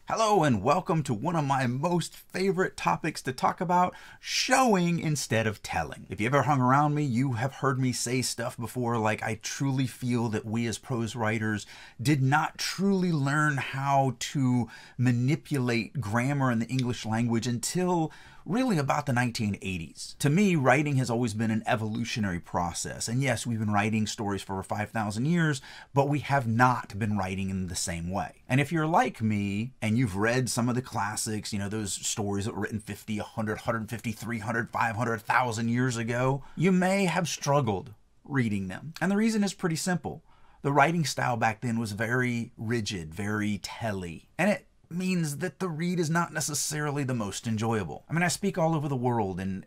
Hello and welcome to one of my most favorite topics to talk about, showing instead of telling. If you ever hung around me, you have heard me say stuff before like I truly feel that we as prose writers did not truly learn how to manipulate grammar in the English language until really about the 1980s. To me, writing has always been an evolutionary process. And yes, we've been writing stories for over 5,000 years, but we have not been writing in the same way. And if you're like me and you've read some of the classics, you know, those stories that were written 50, 100, 150, 300, 500, 1,000 years ago, you may have struggled reading them. And the reason is pretty simple. The writing style back then was very rigid, very telly, and it means that the read is not necessarily the most enjoyable. I mean, I speak all over the world and,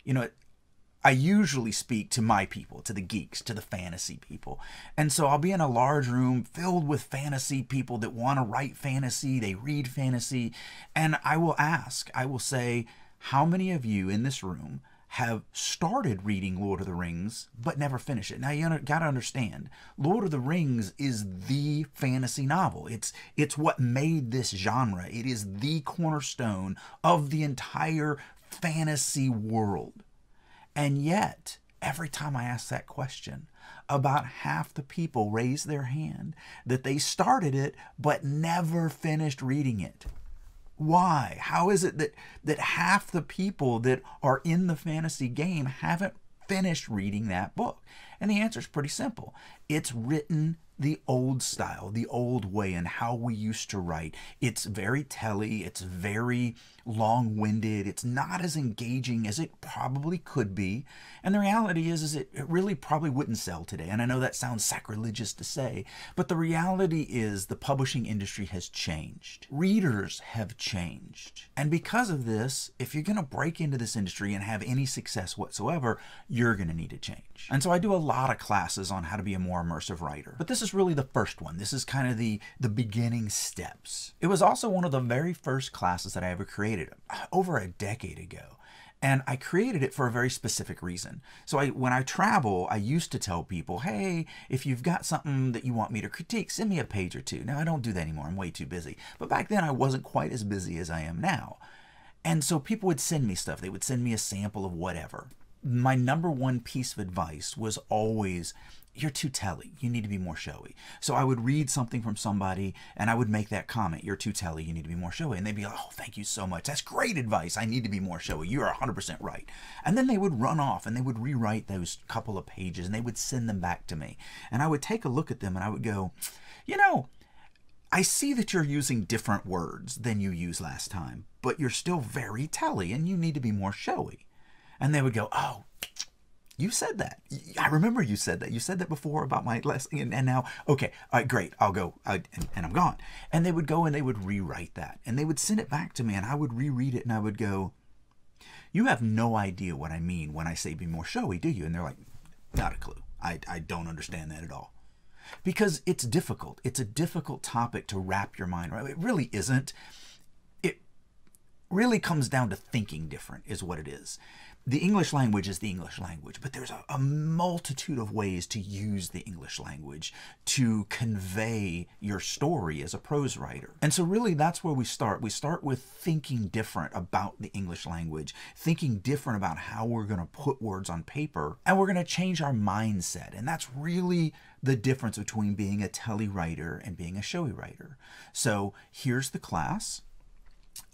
you know, I usually speak to my people, to the geeks, to the fantasy people. And so I'll be in a large room filled with fantasy people that want to write fantasy, they read fantasy, and I will say, how many of you in this room have started reading Lord of the Rings but never finished it? Now you gotta understand, Lord of the Rings is the fantasy novel. It's what made this genre. It is the cornerstone of the entire fantasy world. And yet, every time I ask that question, about half the people raise their hand that they started it but never finished reading it. Why? How is it that half the people that are in the fantasy game haven't finished reading that book? And the answer is pretty simple. It's written the old style, the old way, and how we used to write. It's very telly, it's very long-winded, it's not as engaging as it probably could be. And the reality is it really probably wouldn't sell today. And I know that sounds sacrilegious to say, but the reality is the publishing industry has changed. Readers have changed. And because of this, if you're gonna break into this industry and have any success whatsoever, you're gonna need to change. And so I do a lot of classes on how to be a more immersive writer. But this is really the first one. This is kind of the beginning steps. It was also one of the very first classes that I ever created over a decade ago. And I created it for a very specific reason. So when I travel, I used to tell people, hey, if you've got something that you want me to critique, send me a page or two. Now, I don't do that anymore. I'm way too busy. But back then, I wasn't quite as busy as I am now. And so people would send me stuff. They would send me a sample of whatever. My number one piece of advice was always, you're too telly. You need to be more showy. So I would read something from somebody and I would make that comment, you're too telly, you need to be more showy. And they'd be like, oh, thank you so much. That's great advice. I need to be more showy. You're 100% right. And then they would run off and they would rewrite those couple of pages and they would send them back to me. And I would take a look at them and I would go, you know, I see that you're using different words than you used last time, but you're still very telly and you need to be more showy. And they would go, oh, you said that. I remember you said that. You said that before about my lesson. And now, okay, all right, great. I'll go. And I'm gone. And they would go and they would rewrite that. And they would send it back to me and I would reread it and I would go, you have no idea what I mean when I say be more showy, do you? And they're like, not a clue. I don't understand that at all. Because it's difficult. It's a difficult topic to wrap your mind around. It really isn't. It really comes down to thinking different is what it is. The English language is the English language, but there's a multitude of ways to use the English language to convey your story as a prose writer. And so really that's where we start. We start with thinking different about the English language, thinking different about how we're going to put words on paper, and we're going to change our mindset. And that's really the difference between being a telly writer and being a showy writer. So here's the class.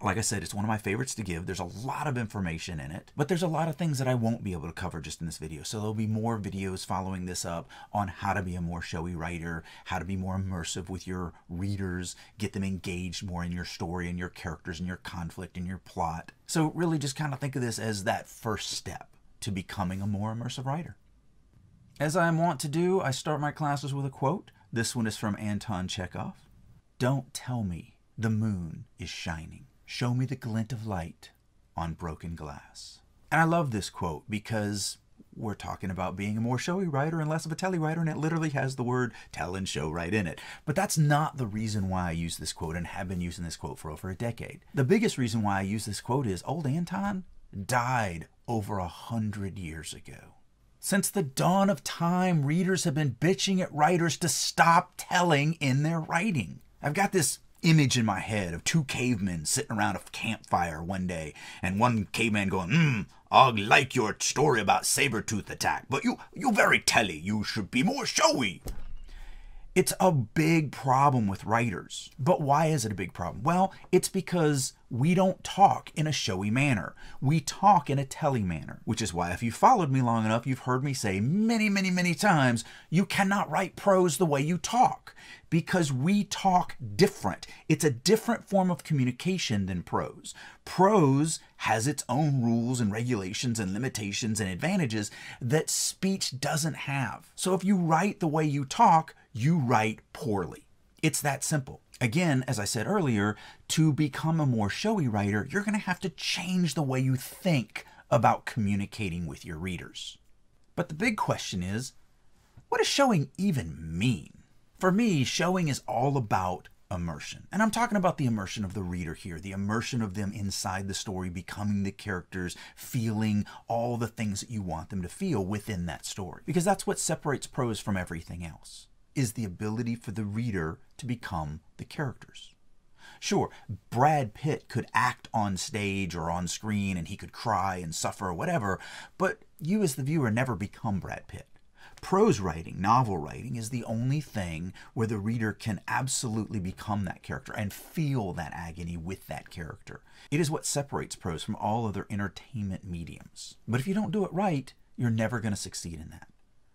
Like I said, it's one of my favorites to give. There's a lot of information in it, but there's a lot of things that I won't be able to cover just in this video. So there'll be more videos following this up on how to be a more showy writer, how to be more immersive with your readers, get them engaged more in your story and your characters and your conflict and your plot. So really just kind of think of this as that first step to becoming a more immersive writer. As I am wont to do, I start my classes with a quote. This one is from Anton Chekhov. Don't tell me the moon is shining. Show me the glint of light on broken glass. And I love this quote because we're talking about being a more showy writer and less of a telly writer, and it literally has the word tell and show right in it. But that's not the reason why I use this quote and have been using this quote for over a decade. The biggest reason why I use this quote is old Anton died over 100 years ago. Since the dawn of time, readers have been bitching at writers to stop telling in their writing. I've got this image in my head of two cavemen sitting around a campfire one day, and one caveman going, I like your story about saber-tooth attack, but you're very telly. You should be more showy. It's a big problem with writers. But why is it a big problem? Well, it's because we don't talk in a showy manner. We talk in a telly manner, which is why if you followed me long enough, you've heard me say many, many, many times, you cannot write prose the way you talk, because we talk different. It's a different form of communication than prose. Prose has its own rules and regulations and limitations and advantages that speech doesn't have. So if you write the way you talk, you write poorly. It's that simple. Again, as I said earlier, to become a more showy writer, you're going to have to change the way you think about communicating with your readers. But the big question is, what does showing even mean? For me, showing is all about immersion. And I'm talking about the immersion of the reader here, the immersion of them inside the story, becoming the characters, feeling all the things that you want them to feel within that story. Because that's what separates prose from everything else, is the ability for the reader to become the characters. Sure, Brad Pitt could act on stage or on screen and he could cry and suffer or whatever, but you as the viewer never become Brad Pitt. Prose writing, novel writing, is the only thing where the reader can absolutely become that character and feel that agony with that character. It is what separates prose from all other entertainment mediums. But if you don't do it right, you're never going to succeed in that.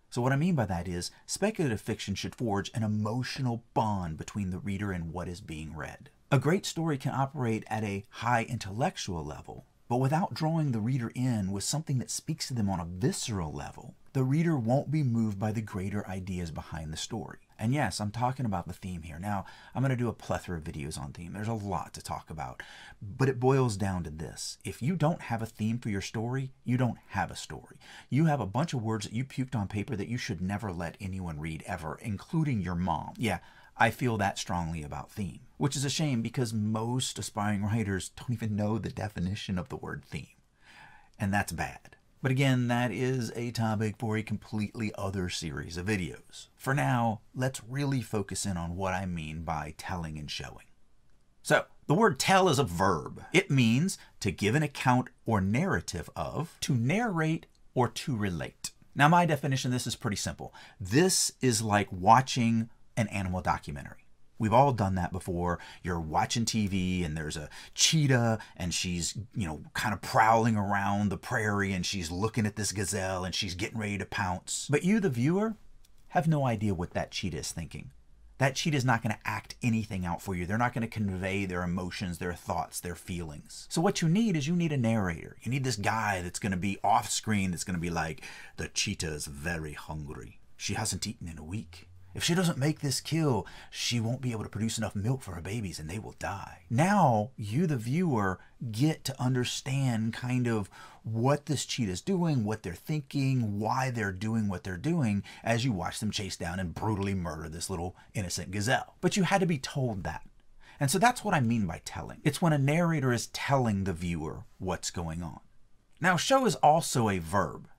So what I mean by that is, speculative fiction should forge an emotional bond between the reader and what is being read. A great story can operate at a high intellectual level, but without drawing the reader in with something that speaks to them on a visceral level, the reader won't be moved by the greater ideas behind the story. And yes, I'm talking about the theme here. Now, I'm going to do a plethora of videos on theme. There's a lot to talk about, but it boils down to this. If you don't have a theme for your story, you don't have a story. You have a bunch of words that you puked on paper that you should never let anyone read ever, including your mom. Yeah, I feel that strongly about theme, which is a shame because most aspiring writers don't even know the definition of the word theme. And that's bad. But again, that is a topic for a completely other series of videos. For now, let's really focus in on what I mean by telling and showing. So, the word tell is a verb. It means to give an account or narrative of, to narrate, or to relate. Now, my definition of this is pretty simple. This is like watching an animal documentary. We've all done that before. You're watching TV and there's a cheetah and she's, kind of prowling around the prairie and she's looking at this gazelle and she's getting ready to pounce. But you, the viewer, have no idea what that cheetah is thinking. That cheetah is not going to act anything out for you. They're not going to convey their emotions, their thoughts, their feelings. So what you need is you need a narrator. You need this guy that's going to be off screen that's going to be like, the cheetah is very hungry. She hasn't eaten in a week. If she doesn't make this kill, she won't be able to produce enough milk for her babies and they will die. Now, you, the viewer, get to understand kind of what this cheetah is doing, what they're thinking, why they're doing what they're doing as you watch them chase down and brutally murder this little innocent gazelle. But you had to be told that. And so that's what I mean by telling. It's when a narrator is telling the viewer what's going on. Now, show is also a verb.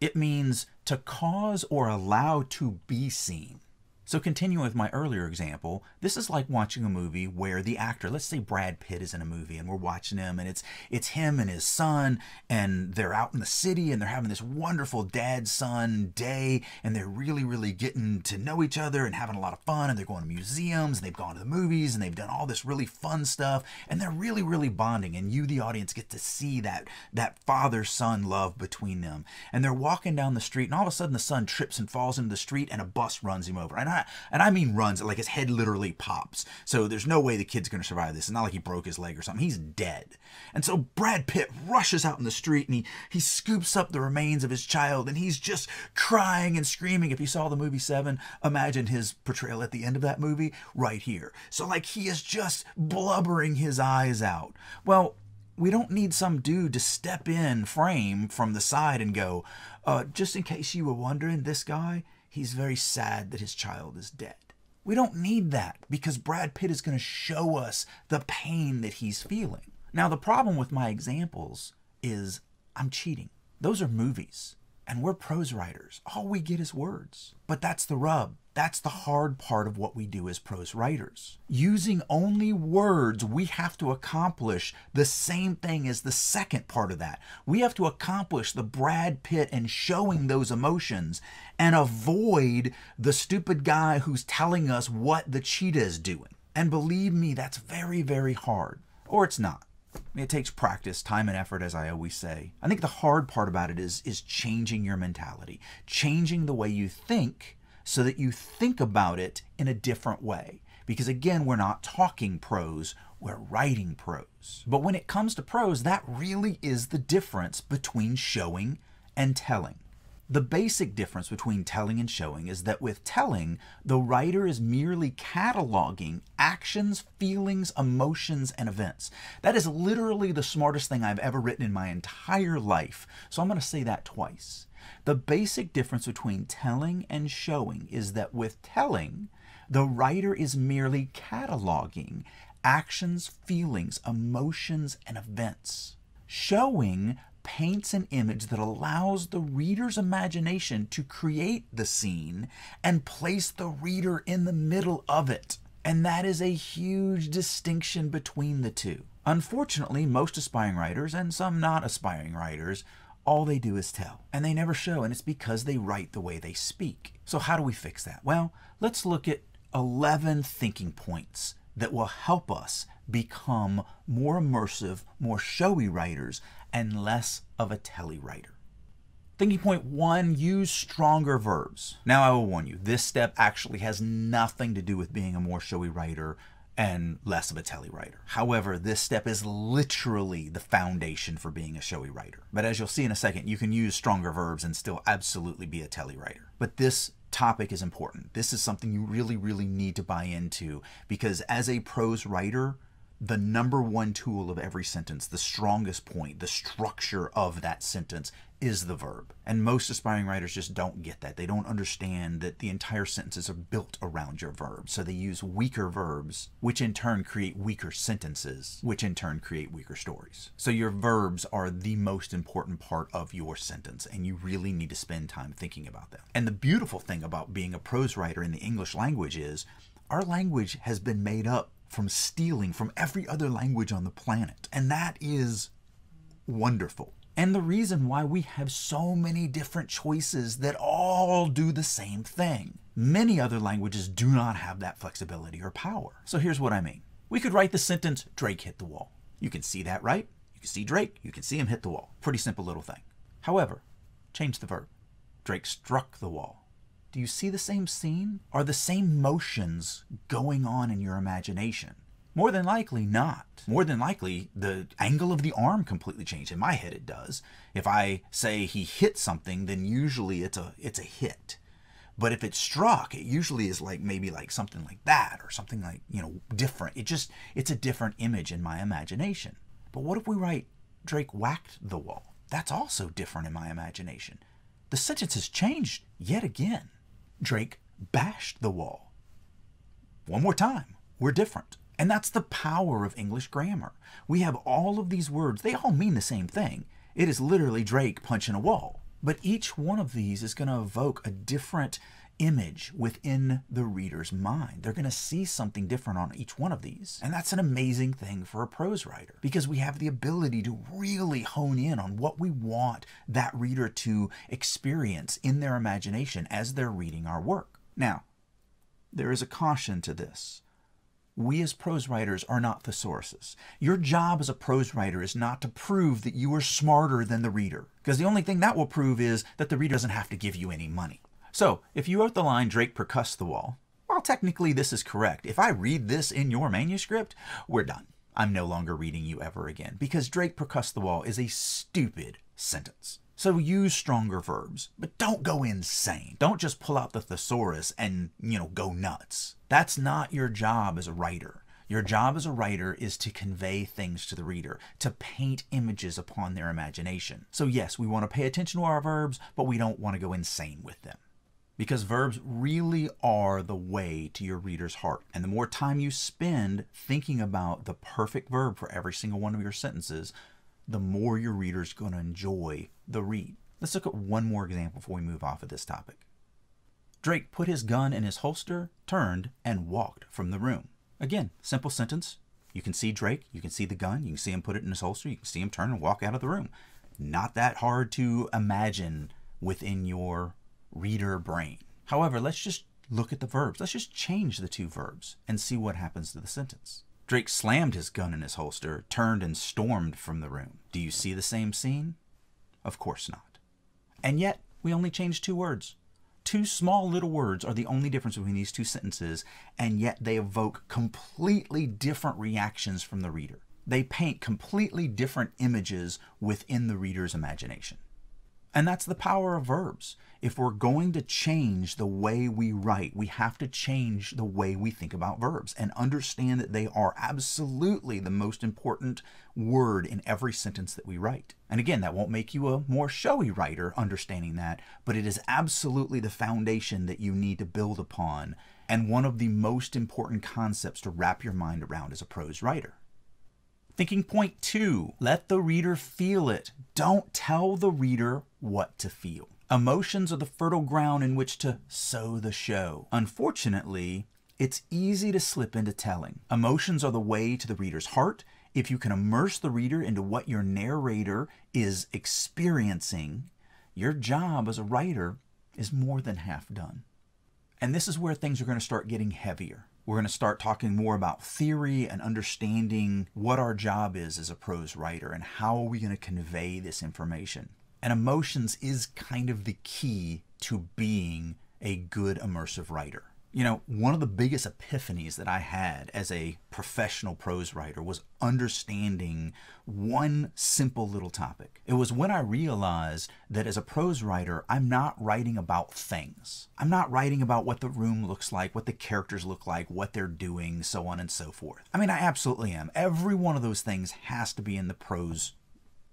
It means to cause or allow to be seen. So continuing with my earlier example, this is like watching a movie where the actor, let's say Brad Pitt is in a movie and we're watching him and it's him and his son and they're out in the city and they're having this wonderful dad-son day and they're really, really getting to know each other and having a lot of fun and they're going to museums and they've gone to the movies and they've done all this really fun stuff and they're really, really bonding, and you, the audience, get to see that father-son love between them. And they're walking down the street and all of a sudden the son trips and falls into the street and a bus runs him over. And I mean runs, like his head literally pops. So there's no way the kid's going to survive this. It's not like he broke his leg or something. He's dead. And so Brad Pitt rushes out in the street and he scoops up the remains of his child and he's just crying and screaming. If you saw the movie Seven, imagine his portrayal at the end of that movie right here. So like he is just blubbering his eyes out. Well, we don't need some dude to step in frame from the side and go, just in case you were wondering, this guy, he's very sad that his child is dead. We don't need that because Brad Pitt is going to show us the pain that he's feeling. Now, the problem with my examples is I'm cheating. Those are movies. And we're prose writers. All we get is words. But that's the rub. That's the hard part of what we do as prose writers. Using only words, we have to accomplish the same thing as the second part of that. We have to accomplish the Brad Pitt and showing those emotions and avoid the stupid guy who's telling us what the cheetah is doing. And believe me, that's very, very hard. Or it's not. It takes practice, time, and effort, as I always say. I think the hard part about it is changing your mentality, changing the way you think so that you think about it in a different way. Because again, we're not talking prose, we're writing prose. But when it comes to prose, that really is the difference between showing and telling. The basic difference between telling and showing is that with telling, the writer is merely cataloging actions, feelings, emotions, and events. That is literally the smartest thing I've ever written in my entire life. So I'm going to say that twice. The basic difference between telling and showing is that with telling, the writer is merely cataloging actions, feelings, emotions, and events. Showing paints an image that allows the reader's imagination to create the scene and place the reader in the middle of it. And that is a huge distinction between the two. Unfortunately, most aspiring writers, and some not aspiring writers, all they do is tell. And they never show, and it's because they write the way they speak. So how do we fix that? Well, let's look at 11 thinking points that will help us become more immersive, more showy writers, and less of a telly writer. Thinking point 1, use stronger verbs. Now I will warn you, this step actually has nothing to do with being a more showy writer and less of a telly writer. However, this step is literally the foundation for being a showy writer. But as you'll see in a second, you can use stronger verbs and still absolutely be a telly writer. But this topic is important. This is something you really, really need to buy into, because as a prose writer, the number one tool of every sentence, the strongest point, the structure of that sentence is the verb. And most aspiring writers just don't get that. They don't understand that the entire sentences are built around your verbs. So they use weaker verbs, which in turn create weaker sentences, which in turn create weaker stories. So your verbs are the most important part of your sentence, and you really need to spend time thinking about them. And the beautiful thing about being a prose writer in the English language is our language has been made up from stealing from every other language on the planet. And that is wonderful. And the reason why we have so many different choices that all do the same thing. Many other languages do not have that flexibility or power. So here's what I mean. We could write the sentence, Drake hit the wall. You can see that, right? You can see Drake, you can see him hit the wall. Pretty simple little thing. However, change the verb. Drake struck the wall. Do you see the same scene? Are the same motions going on in your imagination? More than likely not. More than likely, the angle of the arm completely changed. In my head, it does. If I say he hit something, then usually it's a hit. But if it's struck, it usually is like maybe like something like that, or something like, different. It's a different image in my imagination. But what if we write Drake whacked the wall? That's also different in my imagination. The sentence has changed yet again. Drake bashed the wall. One more time, we're different. And that's the power of English grammar. We have all of these words, they all mean the same thing. It is literally Drake punching a wall. But each one of these is going to evoke a different image within the reader's mind. They're going to see something different on each one of these. And that's an amazing thing for a prose writer, because we have the ability to really hone in on what we want that reader to experience in their imagination as they're reading our work. Now, there is a caution to this. We as prose writers are not thesauruses. Your job as a prose writer is not to prove that you are smarter than the reader, because the only thing that will prove is that the reader doesn't have to give you any money. So, if you wrote the line, Drake percussed the wall, well, technically this is correct. If I read this in your manuscript, we're done. I'm no longer reading you ever again, because Drake percussed the wall is a stupid sentence. So use stronger verbs, but don't go insane. Don't just pull out the thesaurus and, go nuts. That's not your job as a writer. Your job as a writer is to convey things to the reader, to paint images upon their imagination. So yes, we want to pay attention to our verbs, but we don't want to go insane with them. Because verbs really are the way to your reader's heart. And the more time you spend thinking about the perfect verb for every single one of your sentences, the more your reader's going to enjoy the read. Let's look at one more example before we move off of this topic. Drake put his gun in his holster, turned, and walked from the room. Again, simple sentence. You can see Drake, you can see the gun, you can see him put it in his holster, you can see him turn and walk out of the room. Not that hard to imagine within your reader brain. However, let's just look at the verbs. Let's just change the two verbs and see what happens to the sentence. Drake slammed his gun in his holster, turned and stormed from the room. Do you see the same scene? Of course not. And yet, we only changed two words. Two small little words are the only difference between these two sentences, and yet they evoke completely different reactions from the reader. They paint completely different images within the reader's imagination. And that's the power of verbs. If we're going to change the way we write, we have to change the way we think about verbs and understand that they are absolutely the most important word in every sentence that we write. And again, that won't make you a more showy writer understanding that, but it is absolutely the foundation that you need to build upon and one of the most important concepts to wrap your mind around as a prose writer. Thinking point 2, let the reader feel it. Don't tell the reader what to feel. Emotions are the fertile ground in which to sow the show. Unfortunately, it's easy to slip into telling. Emotions are the way to the reader's heart. If you can immerse the reader into what your narrator is experiencing, your job as a writer is more than half done. And this is where things are going to start getting heavier. We're going to start talking more about theory and understanding what our job is as a prose writer and how are we going to convey this information. And emotions is kind of the key to being a good immersive writer. You know, one of the biggest epiphanies that I had as a professional prose writer was understanding one simple little topic. It was when I realized that as a prose writer, I'm not writing about things. I'm not writing about what the room looks like, what the characters look like, what they're doing, so on and so forth. I mean, I absolutely am. Every one of those things has to be in the prose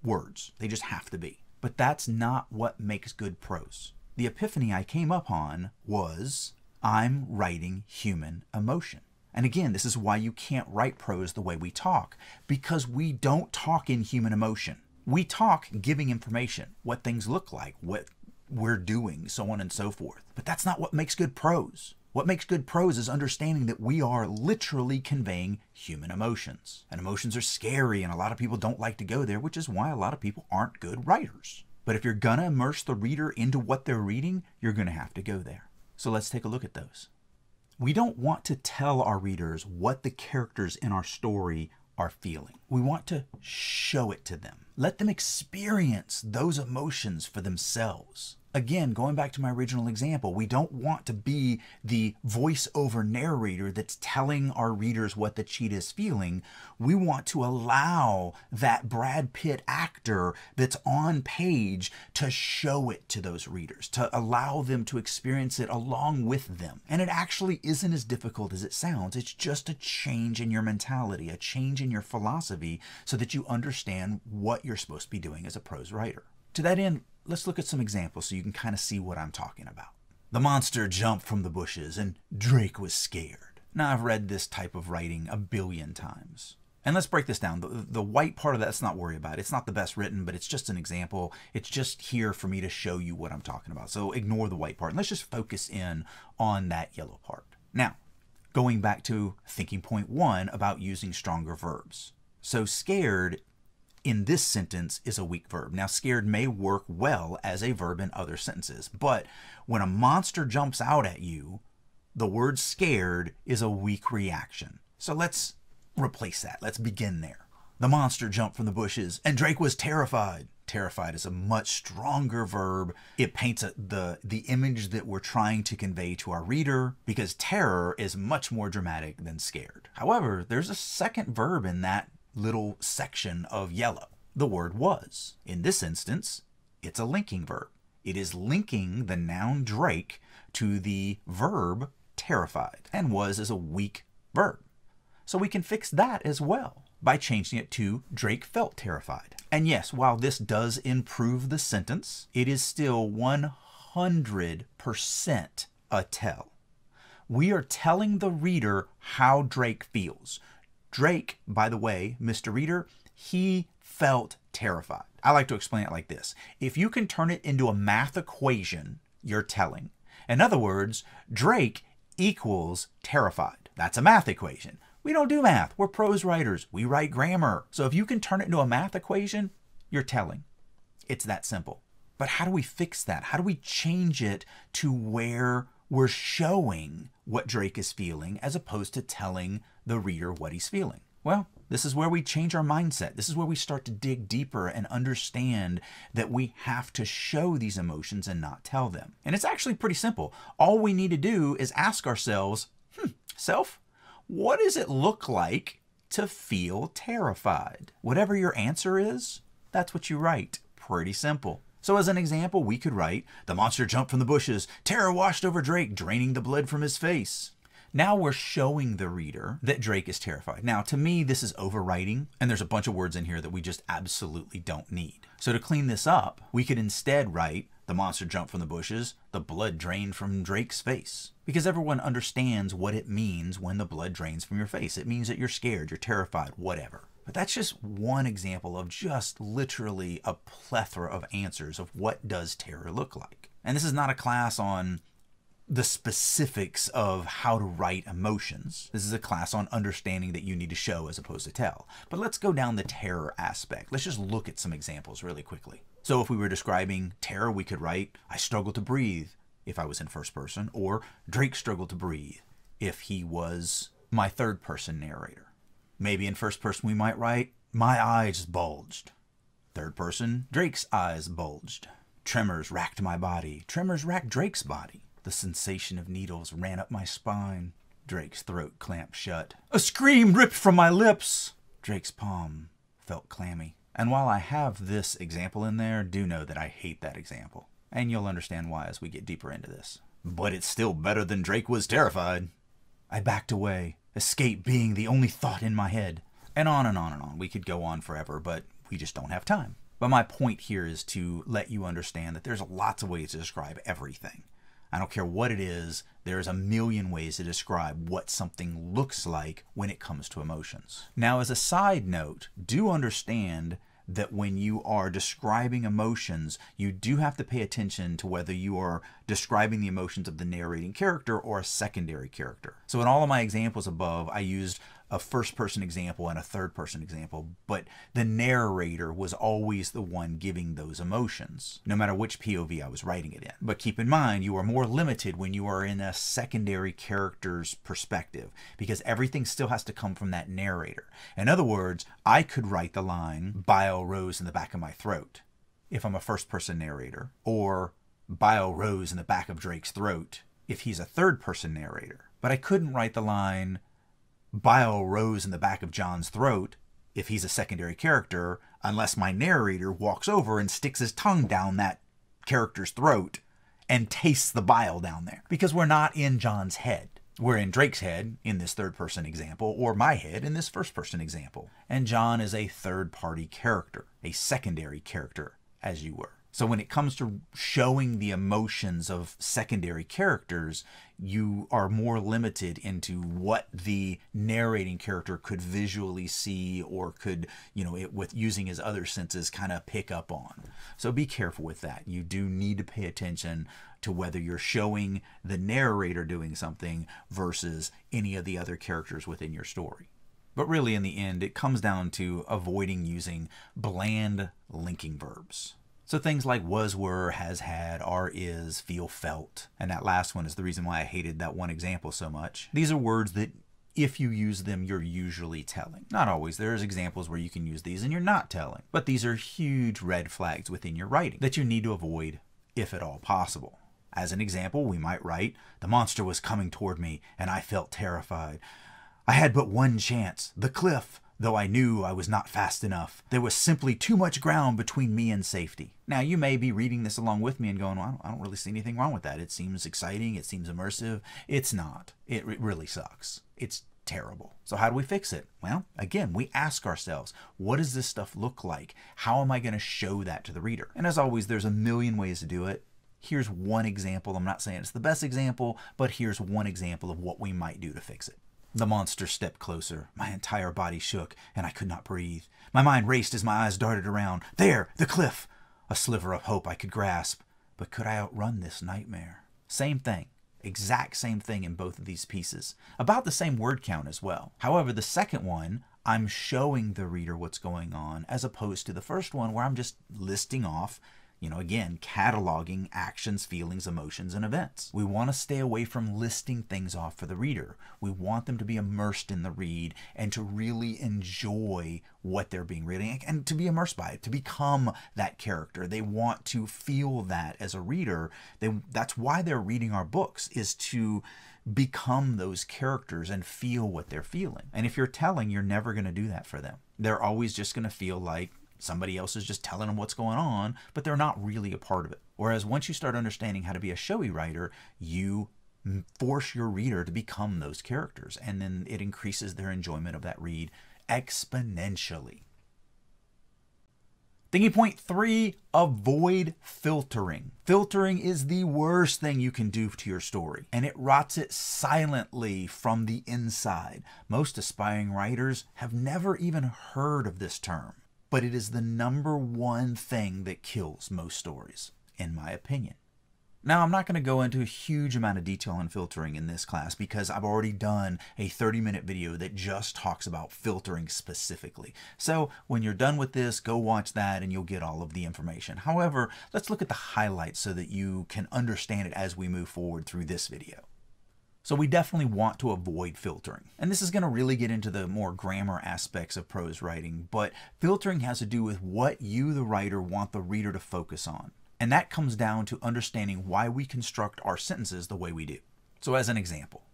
words. They just have to be. But that's not what makes good prose. The epiphany I came up on was I'm writing human emotion. And again, this is why you can't write prose the way we talk, because we don't talk in human emotion. We talk giving information, what things look like, what we're doing, so on and so forth. But that's not what makes good prose. What makes good prose is understanding that we are literally conveying human emotions. And emotions are scary, and a lot of people don't like to go there, which is why a lot of people aren't good writers. But if you're gonna immerse the reader into what they're reading, you're gonna have to go there. So let's take a look at those. We don't want to tell our readers what the characters in our story are feeling. We want to show it to them. Let them experience those emotions for themselves. Again, going back to my original example, we don't want to be the voiceover narrator that's telling our readers what the cheetah is feeling. We want to allow that Brad Pitt actor that's on page to show it to those readers, to allow them to experience it along with them. And it actually isn't as difficult as it sounds. It's just a change in your mentality, a change in your philosophy so that you understand what you're supposed to be doing as a prose writer. To that end, let's look at some examples so you can kind of see what I'm talking about. The monster jumped from the bushes and Drake was scared. Now, I've read this type of writing a billion times. And let's break this down. The white part of that, let's not worry about. It's not the best written, but it's just an example. It's just here for me to show you what I'm talking about. So ignore the white part and let's just focus in on that yellow part. Now, going back to thinking point 1 about using stronger verbs. So scared in this sentence is a weak verb. Now, scared may work well as a verb in other sentences, but when a monster jumps out at you, the word scared is a weak reaction. So let's replace that. Let's begin there. The monster jumped from the bushes and Drake was terrified. Terrified is a much stronger verb. It paints the image that we're trying to convey to our reader because terror is much more dramatic than scared. However, there's a second verb in that little section of yellow. The word was. In this instance, it's a linking verb. It is linking the noun Drake to the verb terrified, and was is a weak verb. So we can fix that as well by changing it to Drake felt terrified. And yes, while this does improve the sentence, it is still 100% a tell. We are telling the reader how Drake feels. Drake, by the way, Mr. Reader, He felt terrified. I like to explain it like this. If you can turn it into a math equation, you're telling. In other words, Drake equals terrified. That's a math equation. We don't do math. We're prose writers. We write grammar. So if you can turn it into a math equation, you're telling. It's that simple. But how do we fix that? How do we change it to where we're showing what Drake is feeling as opposed to telling the reader what he's feeling? Well, this is where we change our mindset. This is where we start to dig deeper and understand that we have to show these emotions and not tell them. And it's actually pretty simple. All we need to do is ask ourselves, self, what does it look like to feel terrified? Whatever your answer is, that's what you write. Pretty simple. So as an example, we could write, the monster jumped from the bushes, terror washed over Drake, draining the blood from his face. Now we're showing the reader that Drake is terrified. Now, to me, this is overwriting, and there's a bunch of words in here that we just absolutely don't need. So to clean this up, we could instead write, the monster jumped from the bushes, the blood drained from Drake's face. Because everyone understands what it means when the blood drains from your face. It means that you're scared, you're terrified, whatever. But that's just one example of just literally a plethora of answers of what does terror look like. And this is not a class on the specifics of how to write emotions. This is a class on understanding that you need to show as opposed to tell. But let's go down the terror aspect. Let's just look at some examples really quickly. So if we were describing terror, we could write, I struggled to breathe if I was in first person, or Drake struggled to breathe if he was my third person narrator. Maybe in first person we might write, my eyes bulged. Third person, Drake's eyes bulged. Tremors racked my body. Tremors racked Drake's body. The sensation of needles ran up my spine. Drake's throat clamped shut. A scream ripped from my lips. Drake's palm felt clammy. And while I have this example in there, do know that I hate that example. And you'll understand why as we get deeper into this. But it's still better than Drake was terrified. I backed away, escape being the only thought in my head. And on and on and on. We could go on forever, but we just don't have time. But my point here is to let you understand that there's lots of ways to describe everything. I don't care what it is, there's a million ways to describe what something looks like when it comes to emotions. Now, as a side note, do understand that when you are describing emotions, you do have to pay attention to whether you are describing the emotions of the narrating character or a secondary character. So in all of my examples above, I used a first-person example and a third-person example, but the narrator was always the one giving those emotions, no matter which POV I was writing it in. But keep in mind, you are more limited when you are in a secondary character's perspective, because everything still has to come from that narrator. In other words, I could write the line, bile rose in the back of my throat, if I'm a first-person narrator, or bile rose in the back of Drake's throat, if he's a third-person narrator. But I couldn't write the line, bile rose in the back of John's throat if he's a secondary character, unless my narrator walks over and sticks his tongue down that character's throat and tastes the bile down there. Because we're not in John's head. We're in Drake's head in this third-person example, or my head in this first-person example. And John is a third-party character, a secondary character, as you were. So when it comes to showing the emotions of secondary characters, you are more limited into what the narrating character could visually see or could, with using his other senses, kind of pick up on. So be careful with that. You do need to pay attention to whether you're showing the narrator doing something versus any of the other characters within your story. But really, in the end, it comes down to avoiding using bland linking verbs. So things like was, were, has, had, are, is, feel, felt. And that last one is the reason why I hated that one example so much. These are words that if you use them, you're usually telling. Not always. There's examples where you can use these and you're not telling. But these are huge red flags within your writing that you need to avoid if at all possible. As an example, we might write, the monster was coming toward me and I felt terrified. I had but one chance, the cliff. Though I knew I was not fast enough, there was simply too much ground between me and safety. Now, you may be reading this along with me and going, well, I don't really see anything wrong with that. It seems exciting. It seems immersive. It's not. It really sucks. It's terrible. So how do we fix it? Well, again, we ask ourselves, what does this stuff look like? How am I going to show that to the reader? And as always, there's a million ways to do it. Here's one example. I'm not saying it's the best example, but here's one example of what we might do to fix it. The monster stepped closer. My entire body shook, and I could not breathe. My mind raced as my eyes darted around. There, the cliff! A sliver of hope I could grasp. But could I outrun this nightmare? Same thing. Exact same thing in both of these pieces. About the same word count as well. However, the second one, I'm showing the reader what's going on, as opposed to the first one where I'm just listing off, again, cataloging actions, feelings, emotions, and events. We want to stay away from listing things off for the reader. We want them to be immersed in the read and to really enjoy what they're being reading and to be immersed by it, to become that character. They want to feel that as a reader. That's why they're reading our books, is to become those characters and feel what they're feeling. And if you're telling, you're never going to do that for them. They're always just going to feel like somebody else is just telling them what's going on, but they're not really a part of it. Whereas once you start understanding how to be a showy writer, you force your reader to become those characters, and then it increases their enjoyment of that read exponentially. Thinking point 3, avoid filtering. Filtering is the worst thing you can do to your story, and it rots it silently from the inside. Most aspiring writers have never even heard of this term, but it is the #1 thing that kills most stories, in my opinion. Now, I'm not going to go into a huge amount of detail on filtering in this class because I've already done a 30-minute video that just talks about filtering specifically. So when you're done with this, go watch that and you'll get all of the information. However, let's look at the highlights so that you can understand it as we move forward through this video. So we definitely want to avoid filtering. And this is going to really get into the more grammar aspects of prose writing, but filtering has to do with what you, the writer, want the reader to focus on. And that comes down to understanding why we construct our sentences the way we do. So as an example,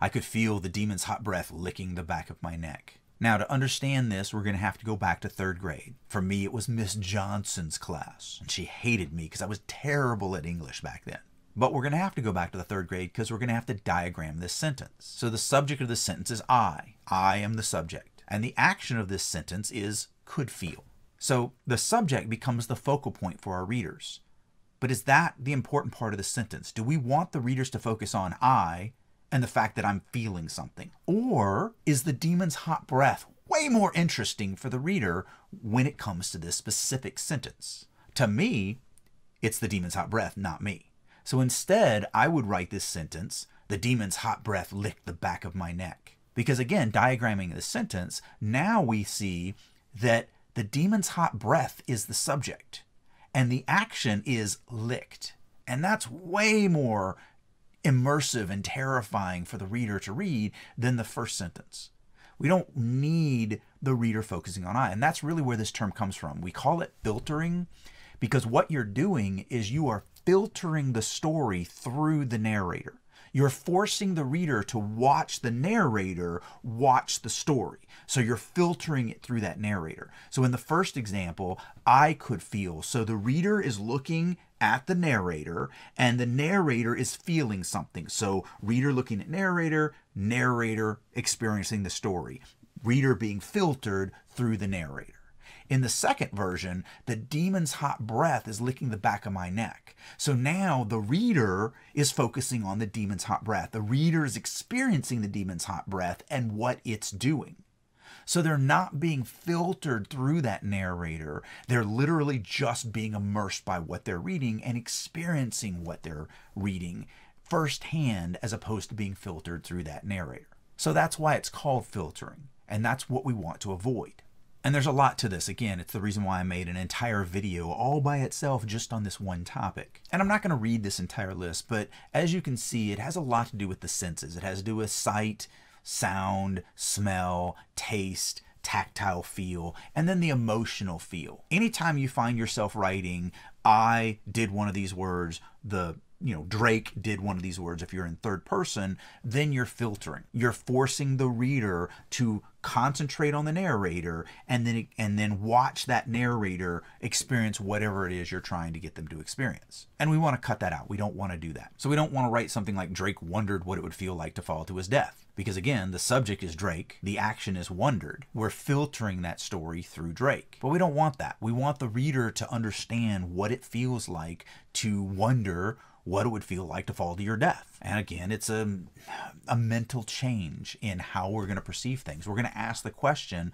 I could feel the demon's hot breath licking the back of my neck. Now, to understand this, we're going to have to go back to 3rd grade. For me, it was Miss Johnson's class, and she hated me because I was terrible at English back then. But we're going to have to go back to the 3rd grade because we're going to have to diagram this sentence. So the subject of this sentence is I. I am the subject. And the action of this sentence is could feel. So the subject becomes the focal point for our readers. But is that the important part of the sentence? Do we want the readers to focus on I and the fact that I'm feeling something? Or is the demon's hot breath way more interesting for the reader when it comes to this specific sentence? To me, it's the demon's hot breath, not me. So instead, I would write this sentence, the demon's hot breath licked the back of my neck. Because again, diagramming the sentence, now we see that the demon's hot breath is the subject and the action is licked. And that's way more immersive and terrifying for the reader to read than the first sentence. We don't need the reader focusing on I, and that's really where this term comes from. We call it filtering because what you're doing is you are filtering the story through the narrator. You're forcing the reader to watch the narrator watch the story. So you're filtering it through that narrator. So in the first example, I could feel. So the reader is looking at the narrator and the narrator is feeling something. So reader looking at narrator, narrator experiencing the story. Reader being filtered through the narrator. In the second version, the demon's hot breath is licking the back of my neck. So now the reader is focusing on the demon's hot breath. The reader is experiencing the demon's hot breath and what it's doing. So they're not being filtered through that narrator. They're literally just being immersed by what they're reading and experiencing what they're reading firsthand as opposed to being filtered through that narrator. So that's why it's called filtering, and that's what we want to avoid. And there's a lot to this. Again, it's the reason why I made an entire video all by itself just on this one topic. And I'm not going to read this entire list, but as you can see, it has a lot to do with the senses. It has to do with sight, sound, smell, taste, tactile feel, and then the emotional feel. Anytime you find yourself writing, I did one of these words, Drake did one of these words, if you're in third person, then you're filtering. You're forcing the reader to concentrate on the narrator and then watch that narrator experience whatever it is you're trying to get them to experience. And we want to cut that out. We don't want to do that. So we don't want to write something like Drake wondered what it would feel like to fall to his death. Because again, the subject is Drake, the action is wondered. We're filtering that story through Drake. But we don't want that. We want the reader to understand what it feels like to wonder what it would feel like to fall to your death. And again, it's a mental change in how we're going to perceive things. We're going to ask the question,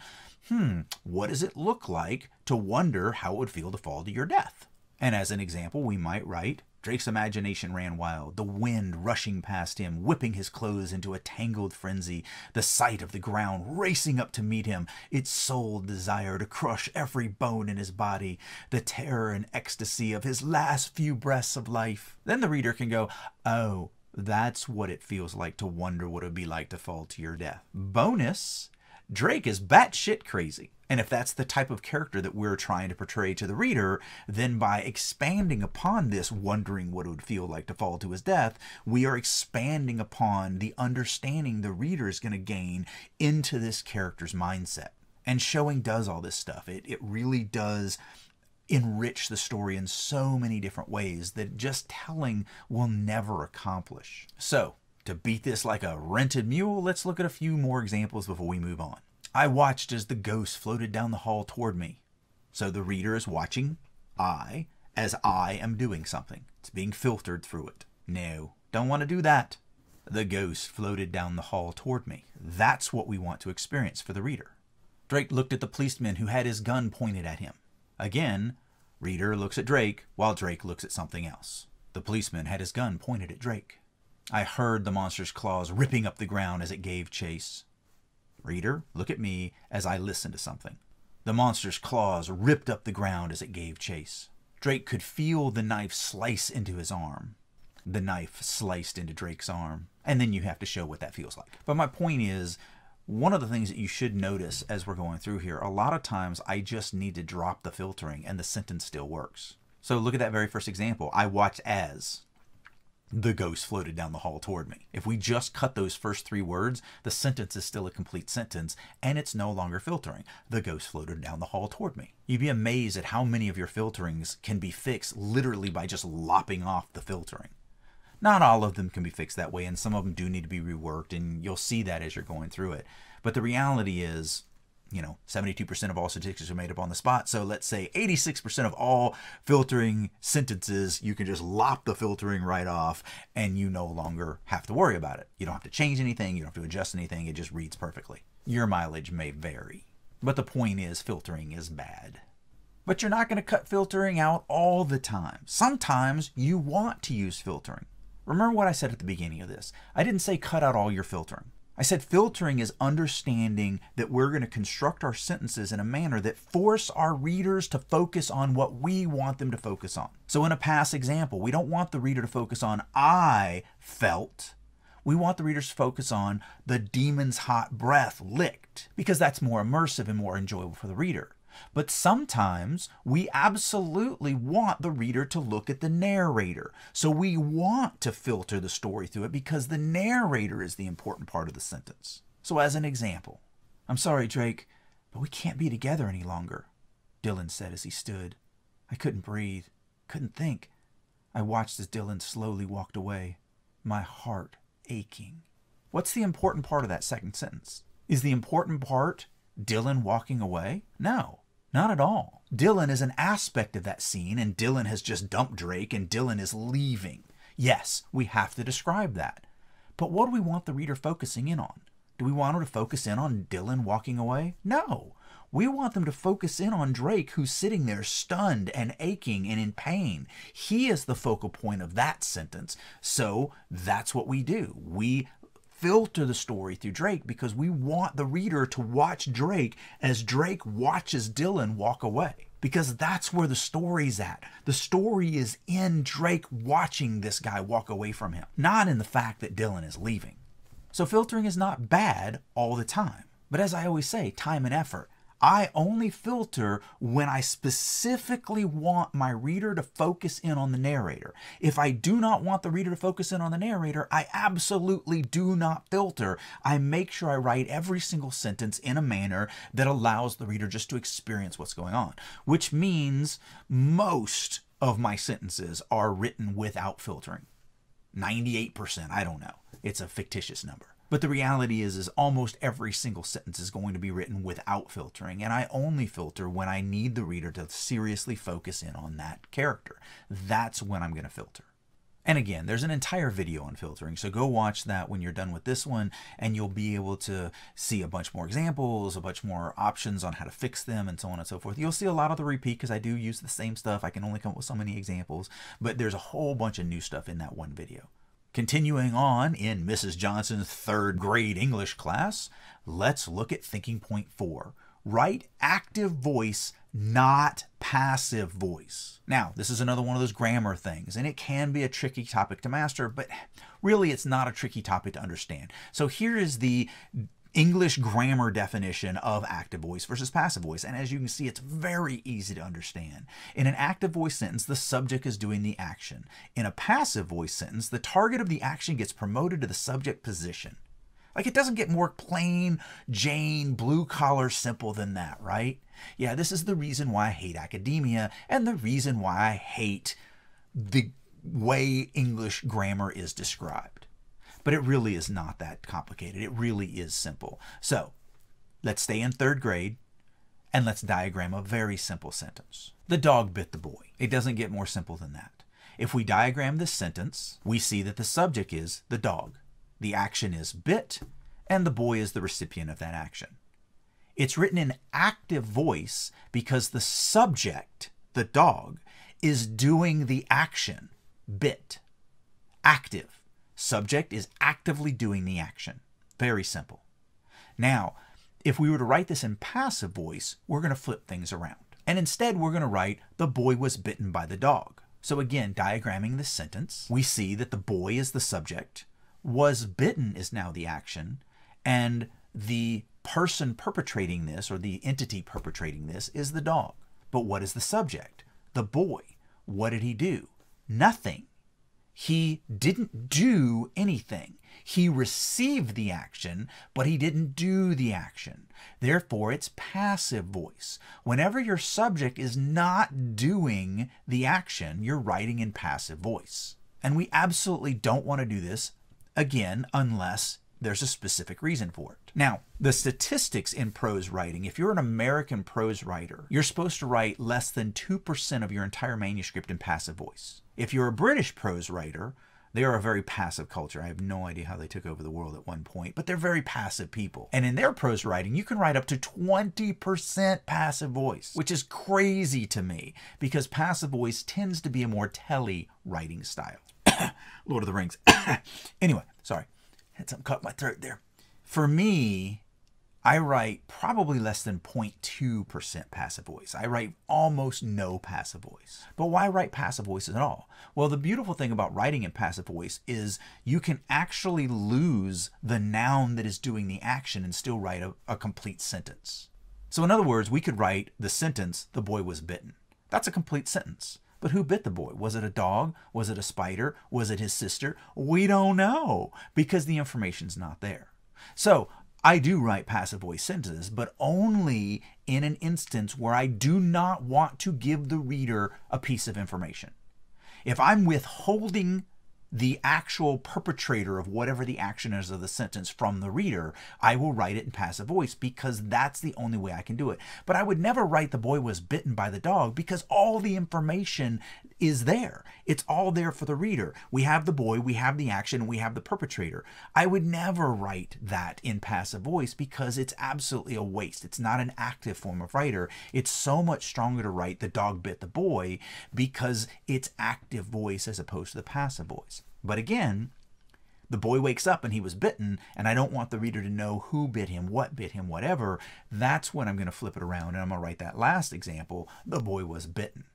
what does it look like to wonder how it would feel to fall to your death? And as an example, we might write, Drake's imagination ran wild, the wind rushing past him, whipping his clothes into a tangled frenzy, the sight of the ground racing up to meet him, its sole desire to crush every bone in his body, the terror and ecstasy of his last few breaths of life. Then the reader can go, oh, that's what it feels like to wonder what it would be like to fall to your death. Bonus, Drake is batshit crazy. And if that's the type of character that we're trying to portray to the reader, then by expanding upon this, wondering what it would feel like to fall to his death, we are expanding upon the understanding the reader is going to gain into this character's mindset. And showing does all this stuff. It really does enrich the story in so many different ways that just telling will never accomplish. So, to beat this like a rented mule, let's look at a few more examples before we move on. I watched as the ghost floated down the hall toward me. So the reader is watching as I am doing something. It's being filtered through it. No, don't want to do that. The ghost floated down the hall toward me. That's what we want to experience for the reader. Drake looked at the policeman who had his gun pointed at him. Again, reader looks at Drake while Drake looks at something else. The policeman had his gun pointed at Drake. I heard the monster's claws ripping up the ground as it gave chase. Reader, look at me as I listen to something. The monster's claws ripped up the ground as it gave chase. Drake could feel the knife slice into his arm. The knife sliced into Drake's arm. And then you have to show what that feels like. But my point is, one of the things that you should notice as we're going through here, a lot of times I just need to drop the filtering and the sentence still works. So look at that very first example. I watched as the ghost floated down the hall toward me. If we just cut those first three words, the sentence is still a complete sentence, and it's no longer filtering. The ghost floated down the hall toward me. You'd be amazed at how many of your filterings can be fixed literally by just lopping off the filtering. Not all of them can be fixed that way, and some of them do need to be reworked, and you'll see that as you're going through it. But the reality is, 72% of all statistics are made up on the spot. So let's say 86% of all filtering sentences, you can just lop the filtering right off and you no longer have to worry about it. You don't have to change anything. You don't have to adjust anything. It just reads perfectly. Your mileage may vary, but the point is filtering is bad. But you're not going to cut filtering out all the time. Sometimes you want to use filtering. Remember what I said at the beginning of this. I didn't say cut out all your filtering. I said filtering is understanding that we're going to construct our sentences in a manner that force our readers to focus on what we want them to focus on. So in a past example, we don't want the reader to focus on I felt. We want the readers to focus on the demon's hot breath licked, because that's more immersive and more enjoyable for the reader. But sometimes we absolutely want the reader to look at the narrator. So we want to filter the story through it because the narrator is the important part of the sentence. So as an example, I'm sorry, Drake, but we can't be together any longer, Dylan said as he stood. I couldn't breathe, couldn't think. I watched as Dylan slowly walked away, my heart aching. What's the important part of that second sentence? Is the important part Dylan walking away? No. Not at all. Dylan is an aspect of that scene, and Dylan has just dumped Drake, and Dylan is leaving. Yes, we have to describe that. But what do we want the reader focusing in on? Do we want them to focus in on Dylan walking away? No. We want them to focus in on Drake, who's sitting there stunned and aching and in pain. He is the focal point of that sentence. So that's what we do. We filter the story through Drake because we want the reader to watch Drake as Drake watches Dylan walk away. Because that's where the story's at. The story is in Drake watching this guy walk away from him, not in the fact that Dylan is leaving. So filtering is not bad all the time. But as I always say, time and effort. I only filter when I specifically want my reader to focus in on the narrator. If I do not want the reader to focus in on the narrator, I absolutely do not filter. I make sure I write every single sentence in a manner that allows the reader just to experience what's going on, which means most of my sentences are written without filtering. 98%, I don't know. It's a fictitious number. But the reality is almost every single sentence is going to be written without filtering, and I only filter when I need the reader to seriously focus in on that character. That's when I'm going to filter. And again, there's an entire video on filtering, so go watch that when you're done with this one, and you'll be able to see a bunch more examples, a bunch more options on how to fix them, and so on and so forth. You'll see a lot of the repeat because I do use the same stuff. I can only come up with so many examples, but there's a whole bunch of new stuff in that one video. Continuing on in Mrs. Johnson's 3rd grade English class, let's look at thinking point 4. Write active voice, not passive voice. Now, this is another one of those grammar things, and it can be a tricky topic to master, but really it's not a tricky topic to understand. So here is the English grammar definition of active voice versus passive voice. And as you can see, it's very easy to understand. In an active voice sentence, the subject is doing the action. In a passive voice sentence, the target of the action gets promoted to the subject position. Like, it doesn't get more plain Jane, blue-collar simple than that, right? Yeah, this is the reason why I hate academia and the reason why I hate the way English grammar is described. But it really is not that complicated. It really is simple. So, let's stay in 3rd grade and let's diagram a very simple sentence. The dog bit the boy. It doesn't get more simple than that. If we diagram this sentence, we see that the subject is the dog. The action is bit, and the boy is the recipient of that action. It's written in active voice because the subject, the dog, is doing the action, bit. Active. Subject is actively doing the action. Very simple. Now, if we were to write this in passive voice, we're going to flip things around. And instead, we're going to write, the boy was bitten by the dog. So again, diagramming this sentence, we see that the boy is the subject, was bitten is now the action, and the person perpetrating this, or the entity perpetrating this, is the dog. But what is the subject? The boy. What did he do? Nothing. He didn't do anything. He received the action, but he didn't do the action. Therefore, it's passive voice. Whenever your subject is not doing the action, you're writing in passive voice. And we absolutely don't want to do this, again, unless there's a specific reason for it. Now, the statistics in prose writing, if you're an American prose writer, you're supposed to write less than 2% of your entire manuscript in passive voice. If you're a British prose writer, they are a very passive culture. I have no idea how they took over the world at one point, but they're very passive people. And in their prose writing, you can write up to 20% passive voice, which is crazy to me because passive voice tends to be a more telly writing style. Lord of the Rings. Anyway, sorry. Had something caught my throat there. For me, I write probably less than 0.2% passive voice. I write almost no passive voice. But why write passive voice at all? Well, the beautiful thing about writing in passive voice is you can actually lose the noun that is doing the action and still write a complete sentence. So in other words, we could write the sentence, the boy was bitten. That's a complete sentence. But who bit the boy? Was it a dog? Was it a spider? Was it his sister? We don't know because the information's not there. So I do write passive voice sentences, but only in an instance where I do not want to give the reader a piece of information. If I'm withholding the actual perpetrator of whatever the action is of the sentence from the reader, I will write it in passive voice because that's the only way I can do it. But I would never write the boy was bitten by the dog because all the information is there. It's all there for the reader. We have the boy, we have the action, and we have the perpetrator. I would never write that in passive voice because it's absolutely a waste. It's not an active form of writer. It's so much stronger to write the dog bit the boy because it's active voice as opposed to the passive voice. But again, the boy wakes up and he was bitten, and I don't want the reader to know who bit him, whatever. That's when I'm going to flip it around and I'm going to write that last example, the boy was bitten.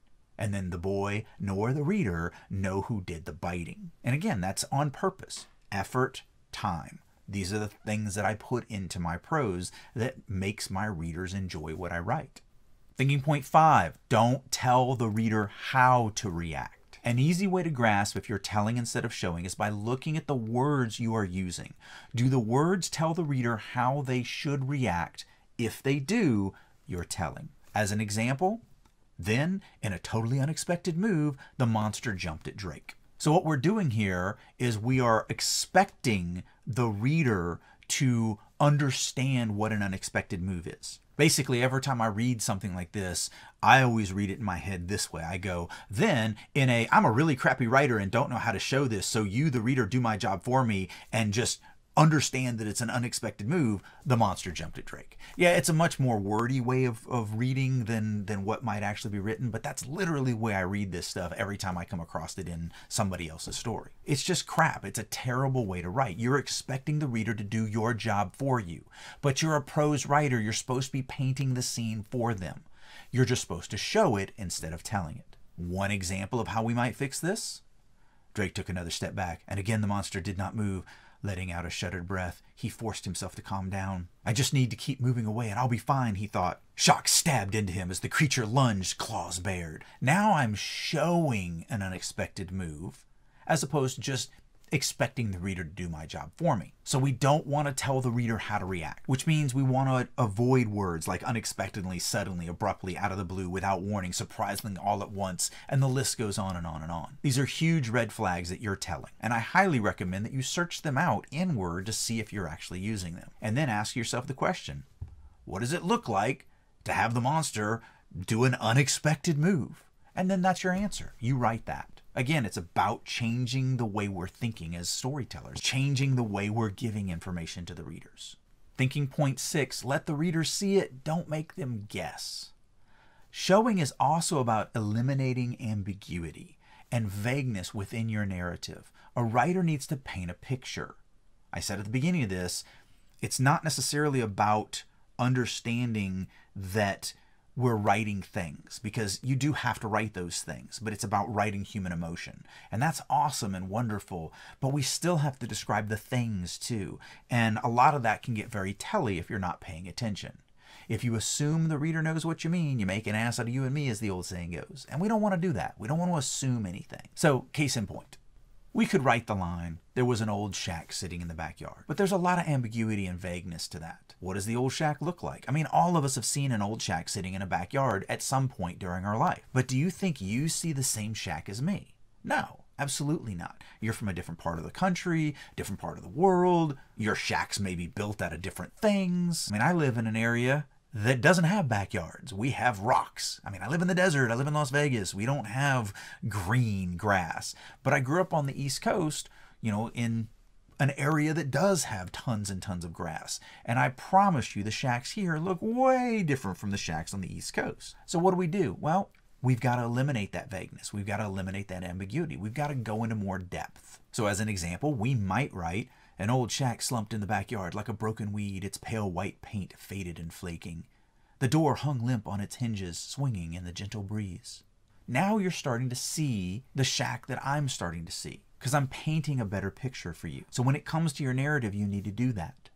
And then the boy nor the reader know who did the biting. And again, that's on purpose. Effort, time. These are the things that I put into my prose that makes my readers enjoy what I write. Thinking point 5, don't tell the reader how to react. An easy way to grasp if you're telling instead of showing is by looking at the words you are using. Do the words tell the reader how they should react? If they do, you're telling. As an example, then, in a totally unexpected move, the monster jumped at Drake. So what we're doing here is we are expecting the reader to understand what an unexpected move is. Basically, every time I read something like this, I always read it in my head this way. I go, then in a, I'm a really crappy writer and don't know how to show this, so you, the reader, do my job for me and just understand that it's an unexpected move, the monster jumped at Drake. Yeah, it's a much more wordy way of reading than what might actually be written, but that's literally the way I read this stuff every time I come across it in somebody else's story. It's just crap. It's a terrible way to write. You're expecting the reader to do your job for you, but you're a prose writer. You're supposed to be painting the scene for them. You're just supposed to show it instead of telling it. One example of how we might fix this: Drake took another step back, and again the monster did not move. Letting out a shuddered breath, he forced himself to calm down. I just need to keep moving away and I'll be fine, he thought. Shock stabbed into him as the creature lunged, claws bared. Now I'm showing an unexpected move, as opposed to just expecting the reader to do my job for me. So we don't want to tell the reader how to react, which means we want to avoid words like unexpectedly, suddenly, abruptly, out of the blue, without warning, surprisingly, all at once, and the list goes on and on and on. These are huge red flags that you're telling, and I highly recommend that you search them out in Word to see if you're actually using them. And then ask yourself the question, what does it look like to have the monster do an unexpected move? And then that's your answer. You write that. Again, it's about changing the way we're thinking as storytellers, changing the way we're giving information to the readers. Thinking point 6, let the reader see it, don't make them guess. Showing is also about eliminating ambiguity and vagueness within your narrative. A writer needs to paint a picture. I said at the beginning of this, it's not necessarily about understanding that we're writing things, because you do have to write those things, but it's about writing human emotion. And that's awesome and wonderful, but we still have to describe the things too. And a lot of that can get very telly if you're not paying attention. If you assume the reader knows what you mean, you make an ass out of you and me, as the old saying goes. And we don't want to do that. We don't want to assume anything. So, case in point. We could write the line, there was an old shack sitting in the backyard. But there's a lot of ambiguity and vagueness to that. What does the old shack look like? I mean, all of us have seen an old shack sitting in a backyard at some point during our life. But do you think you see the same shack as me? No, absolutely not. You're from a different part of the country, different part of the world. Your shacks may be built out of different things. I mean, I live in an area that doesn't have backyards. We have rocks. I mean, I live in the desert. I live in Las Vegas. We don't have green grass. But I grew up on the East Coast, you know, in an area that does have tons and tons of grass. And I promise you the shacks here look way different from the shacks on the East Coast. So what do? Well, we've got to eliminate that vagueness. We've got to eliminate that ambiguity. We've got to go into more depth. So as an example, we might write, an old shack slumped in the backyard like a broken weed, its pale white paint faded and flaking. The door hung limp on its hinges, swinging in the gentle breeze. Now you're starting to see the shack that I'm starting to see, because I'm painting a better picture for you. So when it comes to your narrative, you need to do that.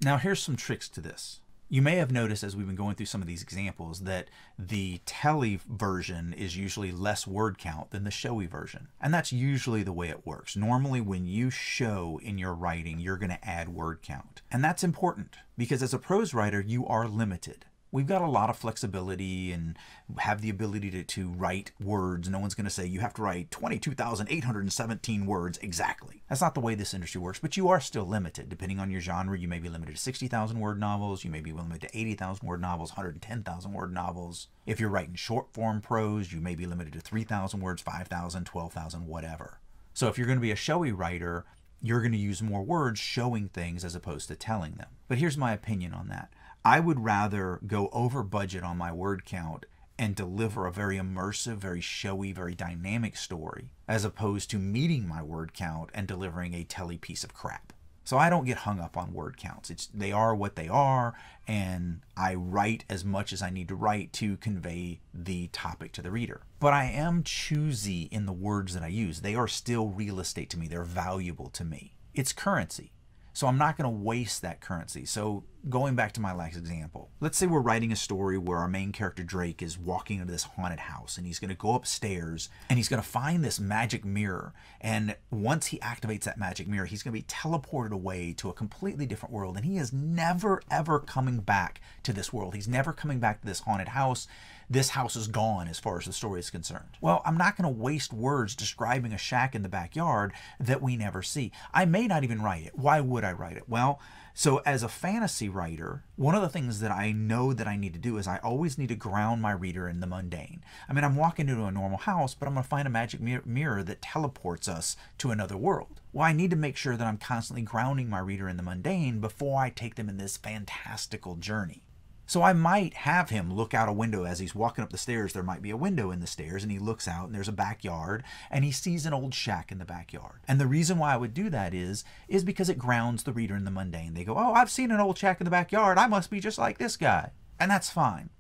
Now here's some tricks to this. You may have noticed as we've been going through some of these examples that the telly version is usually less word count than the showy version. And that's usually the way it works. Normally when you show in your writing, you're going to add word count. And that's important because as a prose writer, you are limited. We've got a lot of flexibility and have the ability to write words. No one's going to say you have to write 22,817 words exactly. That's not the way this industry works, but you are still limited. Depending on your genre, you may be limited to 60,000 word novels. You may be limited to 80,000 word novels, 110,000 word novels. If you're writing short form prose, you may be limited to 3,000 words, 5,000, 12,000, whatever. So if you're going to be a showy writer, you're going to use more words showing things as opposed to telling them. But here's my opinion on that. I would rather go over budget on my word count and deliver a very immersive, very showy, very dynamic story, as opposed to meeting my word count and delivering a telly piece of crap. So I don't get hung up on word counts. They are what they are, and I write as much as I need to write to convey the topic to the reader. But I am choosy in the words that I use. They are still real estate to me. They're valuable to me. It's currency. So I'm not going to waste that currency. So going back to my last example, let's say we're writing a story where our main character Drake is walking into this haunted house and he's going to go upstairs and he's going to find this magic mirror. And once he activates that magic mirror, he's going to be teleported away to a completely different world. And he is never, ever coming back to this world. He's never coming back to this haunted house this house is gone as far as the story is concerned. Well, I'm not going to waste words describing a shack in the backyard that we never see. I may not even write it. Why would I write it? Well, so as a fantasy writer, one of the things that I know that I need to do is I always need to ground my reader in the mundane. I mean, I'm walking into a normal house, but I'm going to find a magic mirror that teleports us to another world. Well, I need to make sure that I'm constantly grounding my reader in the mundane before I take them in this fantastical journey. So I might have him look out a window as he's walking up the stairs. There might be a window in the stairs, and he looks out and there's a backyard, and he sees an old shack in the backyard. And the reason why I would do that is because it grounds the reader in the mundane. They go, oh, I've seen an old shack in the backyard. I must be just like this guy. And that's fine.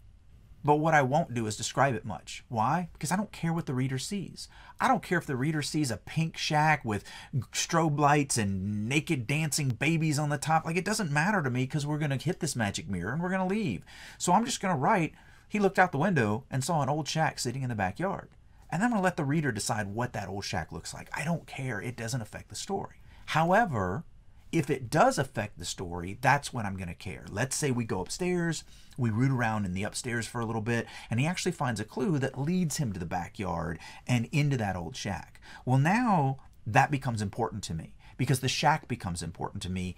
But what I won't do is describe it much. Why? Because I don't care what the reader sees. I don't care if the reader sees a pink shack with strobe lights and naked dancing babies on the top. Like, it doesn't matter to me, because we're going to hit this magic mirror and we're going to leave. So I'm just going to write, he looked out the window and saw an old shack sitting in the backyard. And I'm going to let the reader decide what that old shack looks like. I don't care. It doesn't affect the story. However, if it does affect the story, that's when I'm going to care. Let's say we go upstairs, we root around in the upstairs for a little bit, and he actually finds a clue that leads him to the backyard and into that old shack. Well, now that becomes important to me, because the shack becomes important to me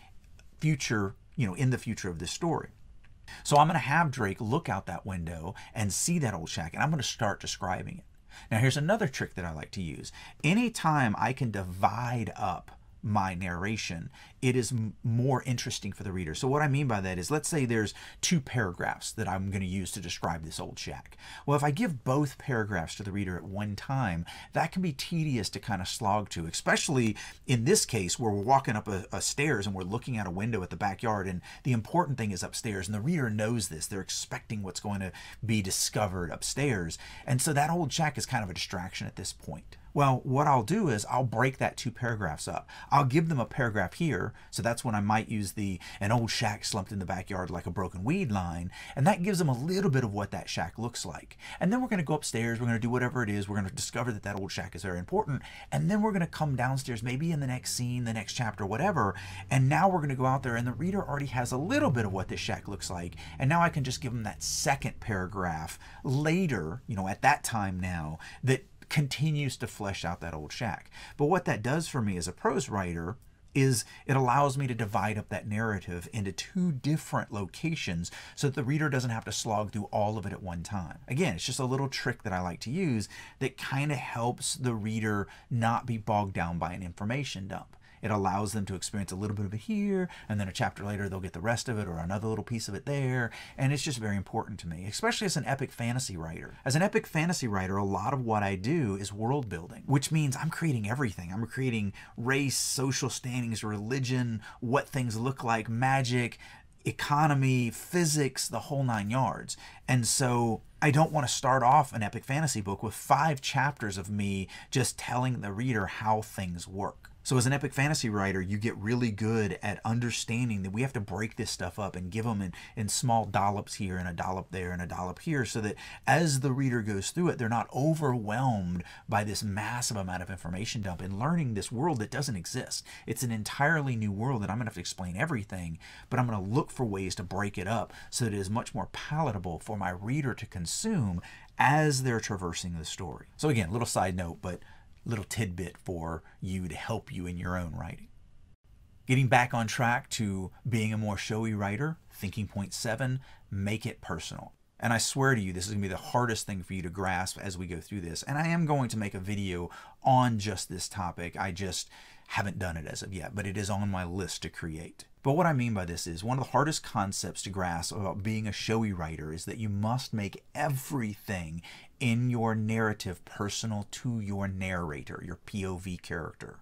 in the future of this story. So I'm going to have Drake look out that window and see that old shack, and I'm going to start describing it. Now, here's another trick that I like to use. Anytime I can divide up my narration, it is more interesting for the reader. So what I mean by that is, let's say there's 2 paragraphs that I'm going to use to describe this old shack. Well, if I give both paragraphs to the reader at one time, that can be tedious to kind of slog to, especially in this case where we're walking up a stairs and we're looking out a window at the backyard, and the important thing is upstairs, and the reader knows this. They're expecting what's going to be discovered upstairs, and so that old shack is kind of a distraction at this point. Well, what I'll do is I'll break that 2 paragraphs up. I'll give them a paragraph here, so that's when I might use an old shack slumped in the backyard like a broken weed line, and that gives them a little bit of what that shack looks like. And then we're going to go upstairs, we're going to do whatever it is, we're going to discover that that old shack is very important, and then we're going to come downstairs, maybe in the next scene, the next chapter, whatever, and now we're going to go out there, and the reader already has a little bit of what this shack looks like, and now I can just give them that second paragraph later, at that time now, that continues to flesh out that old shack. But what that does for me as a prose writer is it allows me to divide up that narrative into 2 different locations so that the reader doesn't have to slog through all of it at one time. Again, it's just a little trick that I like to use that kind of helps the reader not be bogged down by an information dump. It allows them to experience a little bit of it here, and then a chapter later they'll get the rest of it, or another little piece of it there, and it's just very important to me, especially as an epic fantasy writer. As an epic fantasy writer, a lot of what I do is world building, which means I'm creating everything. I'm creating race, social standings, religion, what things look like, magic, economy, physics, the whole 9 yards. And so I don't want to start off an epic fantasy book with 5 chapters of me just telling the reader how things work. So as an epic fantasy writer, you get really good at understanding that we have to break this stuff up and give them in small dollops here and a dollop there and a dollop here, so that as the reader goes through it, they're not overwhelmed by this massive amount of information dump and learning this world that doesn't exist. It's an entirely new world that I'm going to have to explain everything, but I'm going to look for ways to break it up so that it is much more palatable for my reader to consume as they're traversing the story. So again, little side note, but little tidbit for you to help you in your own writing. Getting back on track to being a more showy writer, thinking point 7, make it personal. And I swear to you, this is going to be the hardest thing for you to grasp as we go through this. And I am going to make a video on just this topic. I just haven't done it as of yet, but it is on my list to create. But what I mean by this is one of the hardest concepts to grasp about being a showy writer is that you must make everything in your narrative personal to your narrator, your POV character.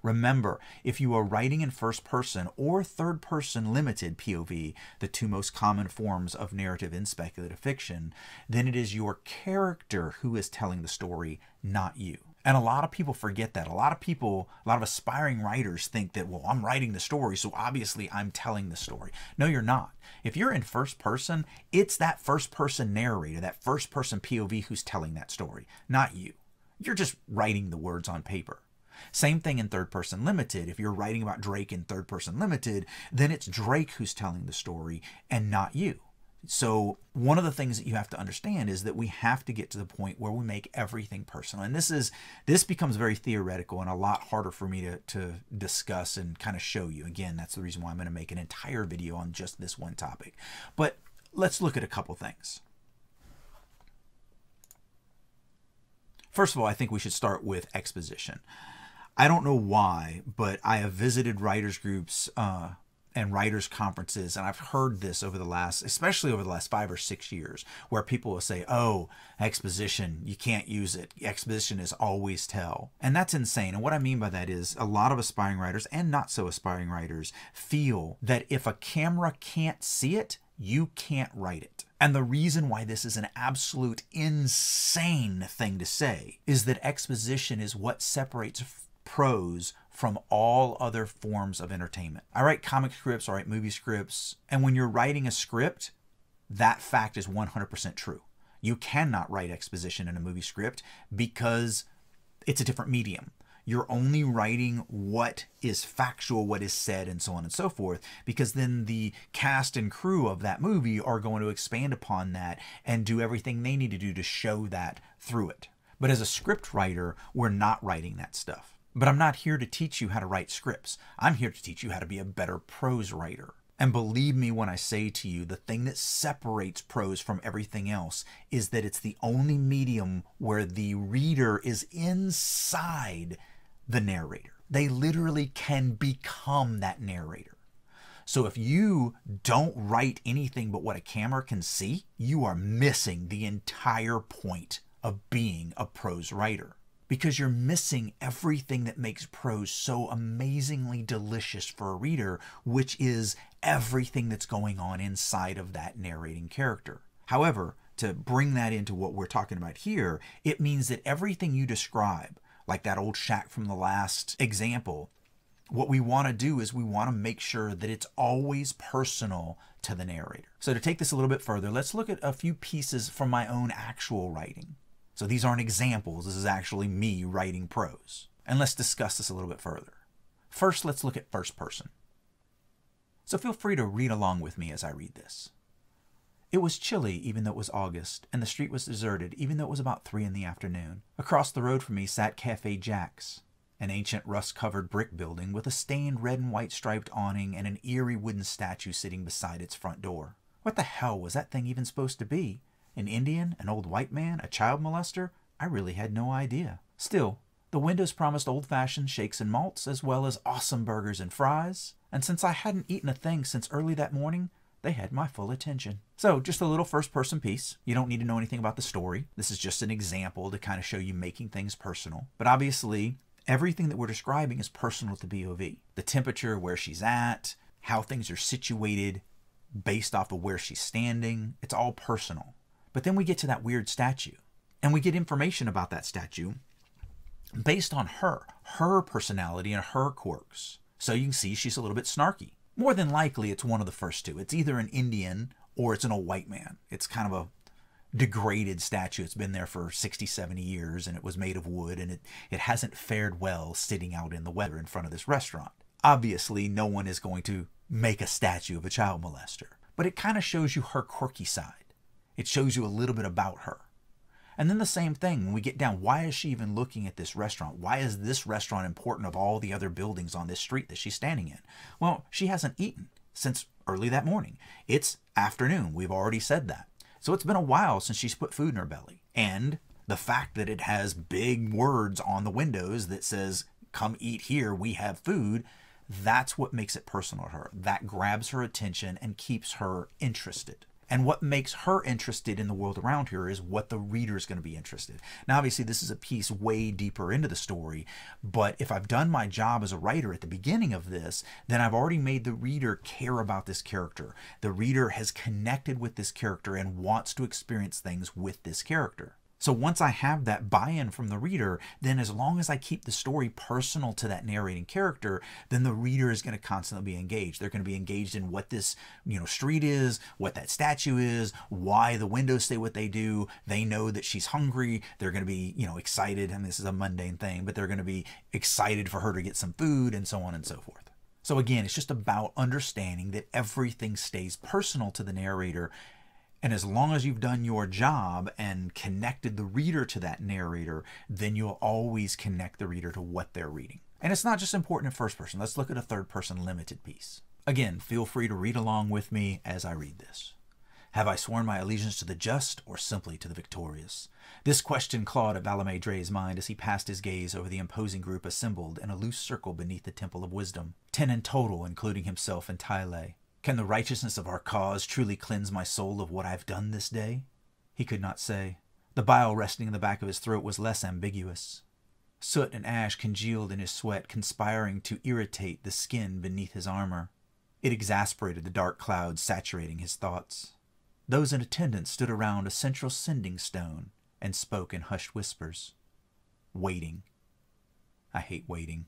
Remember, if you are writing in first person or third person limited POV, the 2 most common forms of narrative in speculative fiction, then it is your character who is telling the story, not you. And a lot of people forget that. A lot of aspiring writers think that, well, I'm writing the story, so obviously I'm telling the story. No, you're not. If you're in first person, it's that first person narrator, that first person POV who's telling that story, not you. You're just writing the words on paper. Same thing in third person limited. If you're writing about Drake in third person limited, then it's Drake who's telling the story and not you. So one of the things that you have to understand is that we have to get to the point where we make everything personal. And this becomes very theoretical and a lot harder for me to discuss and kind of show you. Again, that's the reason why I'm going to make an entire video on just this one topic. But let's look at a couple things. First of all, I think we should start with exposition. I don't know why, but I have visited writers groups and writers conferences, and I've heard this especially over the last 5 or 6 years, where people will say, oh, exposition, you can't use it. Exposition is always tell. And that's insane. And what I mean by that is a lot of aspiring writers and not so aspiring writers feel that if a camera can't see it, you can't write it. And the reason why this is an absolute insane thing to say is that exposition is what separates prose from all other forms of entertainment. I write comic scripts, I write movie scripts, and when you're writing a script, that fact is 100% true. You cannot write exposition in a movie script because it's a different medium. You're only writing what is factual, what is said, and so on and so forth, because then the cast and crew of that movie are going to expand upon that and do everything they need to do to show that through it. But as a script writer, we're not writing that stuff. But I'm not here to teach you how to write scripts. I'm here to teach you how to be a better prose writer. And believe me when I say to you, the thing that separates prose from everything else is that it's the only medium where the reader is inside the narrator. They literally can become that narrator. So if you don't write anything but what a camera can see, you are missing the entire point of being a prose writer. Because you're missing everything that makes prose so amazingly delicious for a reader, which is everything that's going on inside of that narrating character. However, to bring that into what we're talking about here, it means that everything you describe, like that old shack from the last example, what we want to do is we want to make sure that it's always personal to the narrator. So to take this a little bit further, let's look at a few pieces from my own actual writing. So these aren't examples, this is actually me writing prose. And let's discuss this a little bit further. First, let's look at first person. So feel free to read along with me as I read this. It was chilly even though it was August, and the street was deserted even though it was about 3 in the afternoon. Across the road from me sat Cafe Jack's, an ancient rust-covered brick building with a stained red and white striped awning and an eerie wooden statue sitting beside its front door. What the hell was that thing even supposed to be? An Indian, an old white man, a child molester? I really had no idea. Still, the windows promised old-fashioned shakes and malts, as well as awesome burgers and fries, and since I hadn't eaten a thing since early that morning, they had my full attention. So, just a little first-person piece. You don't need to know anything about the story. This is just an example to kind of show you making things personal. But obviously, everything that we're describing is personal to BOV. The temperature, where she's at, how things are situated, based off of where she's standing, it's all personal. But then we get to that weird statue, and we get information about that statue based on her personality and her quirks. So you can see she's a little bit snarky. More than likely, it's one of the first two. It's either an Indian or it's an old white man. It's kind of a degraded statue. It's been there for 60, 70 years, and it was made of wood, and it hasn't fared well sitting out in the weather in front of this restaurant. Obviously, no one is going to make a statue of a child molester, but it kind of shows you her quirky side. It shows you a little bit about her. And then the same thing, when we get down, why is she even looking at this restaurant? Why is this restaurant important of all the other buildings on this street that she's standing in? Well, she hasn't eaten since early that morning. It's afternoon. We've already said that. So it's been a while since she's put food in her belly. And the fact that it has big words on the windows that says, "Come eat here, we have food," that's what makes it personal to her. That grabs her attention and keeps her interested. And what makes her interested in the world around her is what the reader is going to be interested. Now, obviously, this is a piece way deeper into the story, but if I've done my job as a writer at the beginning of this, then I've already made the reader care about this character. The reader has connected with this character and wants to experience things with this character. So once I have that buy-in from the reader, then as long as I keep the story personal to that narrating character, then the reader is going to constantly be engaged. They're going to be engaged in what this, street is, what that statue is, why the windows say what they do. They know that she's hungry. They're going to be, excited. And this is a mundane thing, but they're going to be excited for her to get some food and so on and so forth. So again, it's just about understanding that everything stays personal to the narrator. And as long as you've done your job and connected the reader to that narrator, then you'll always connect the reader to what they're reading. And it's not just important in first person. Let's look at a third person limited piece. Again, feel free to read along with me as I read this. Have I sworn my allegiance to the just or simply to the victorious? This question clawed at Valame Dre's mind as he passed his gaze over the imposing group assembled in a loose circle beneath the Temple of Wisdom, 10 in total, including himself and Tyle. Can the righteousness of our cause truly cleanse my soul of what I've done this day? He could not say. The bile resting in the back of his throat was less ambiguous. Soot and ash congealed in his sweat, conspiring to irritate the skin beneath his armor. It exasperated the dark clouds saturating his thoughts. Those in attendance stood around a central sending stone and spoke in hushed whispers. Waiting. I hate waiting.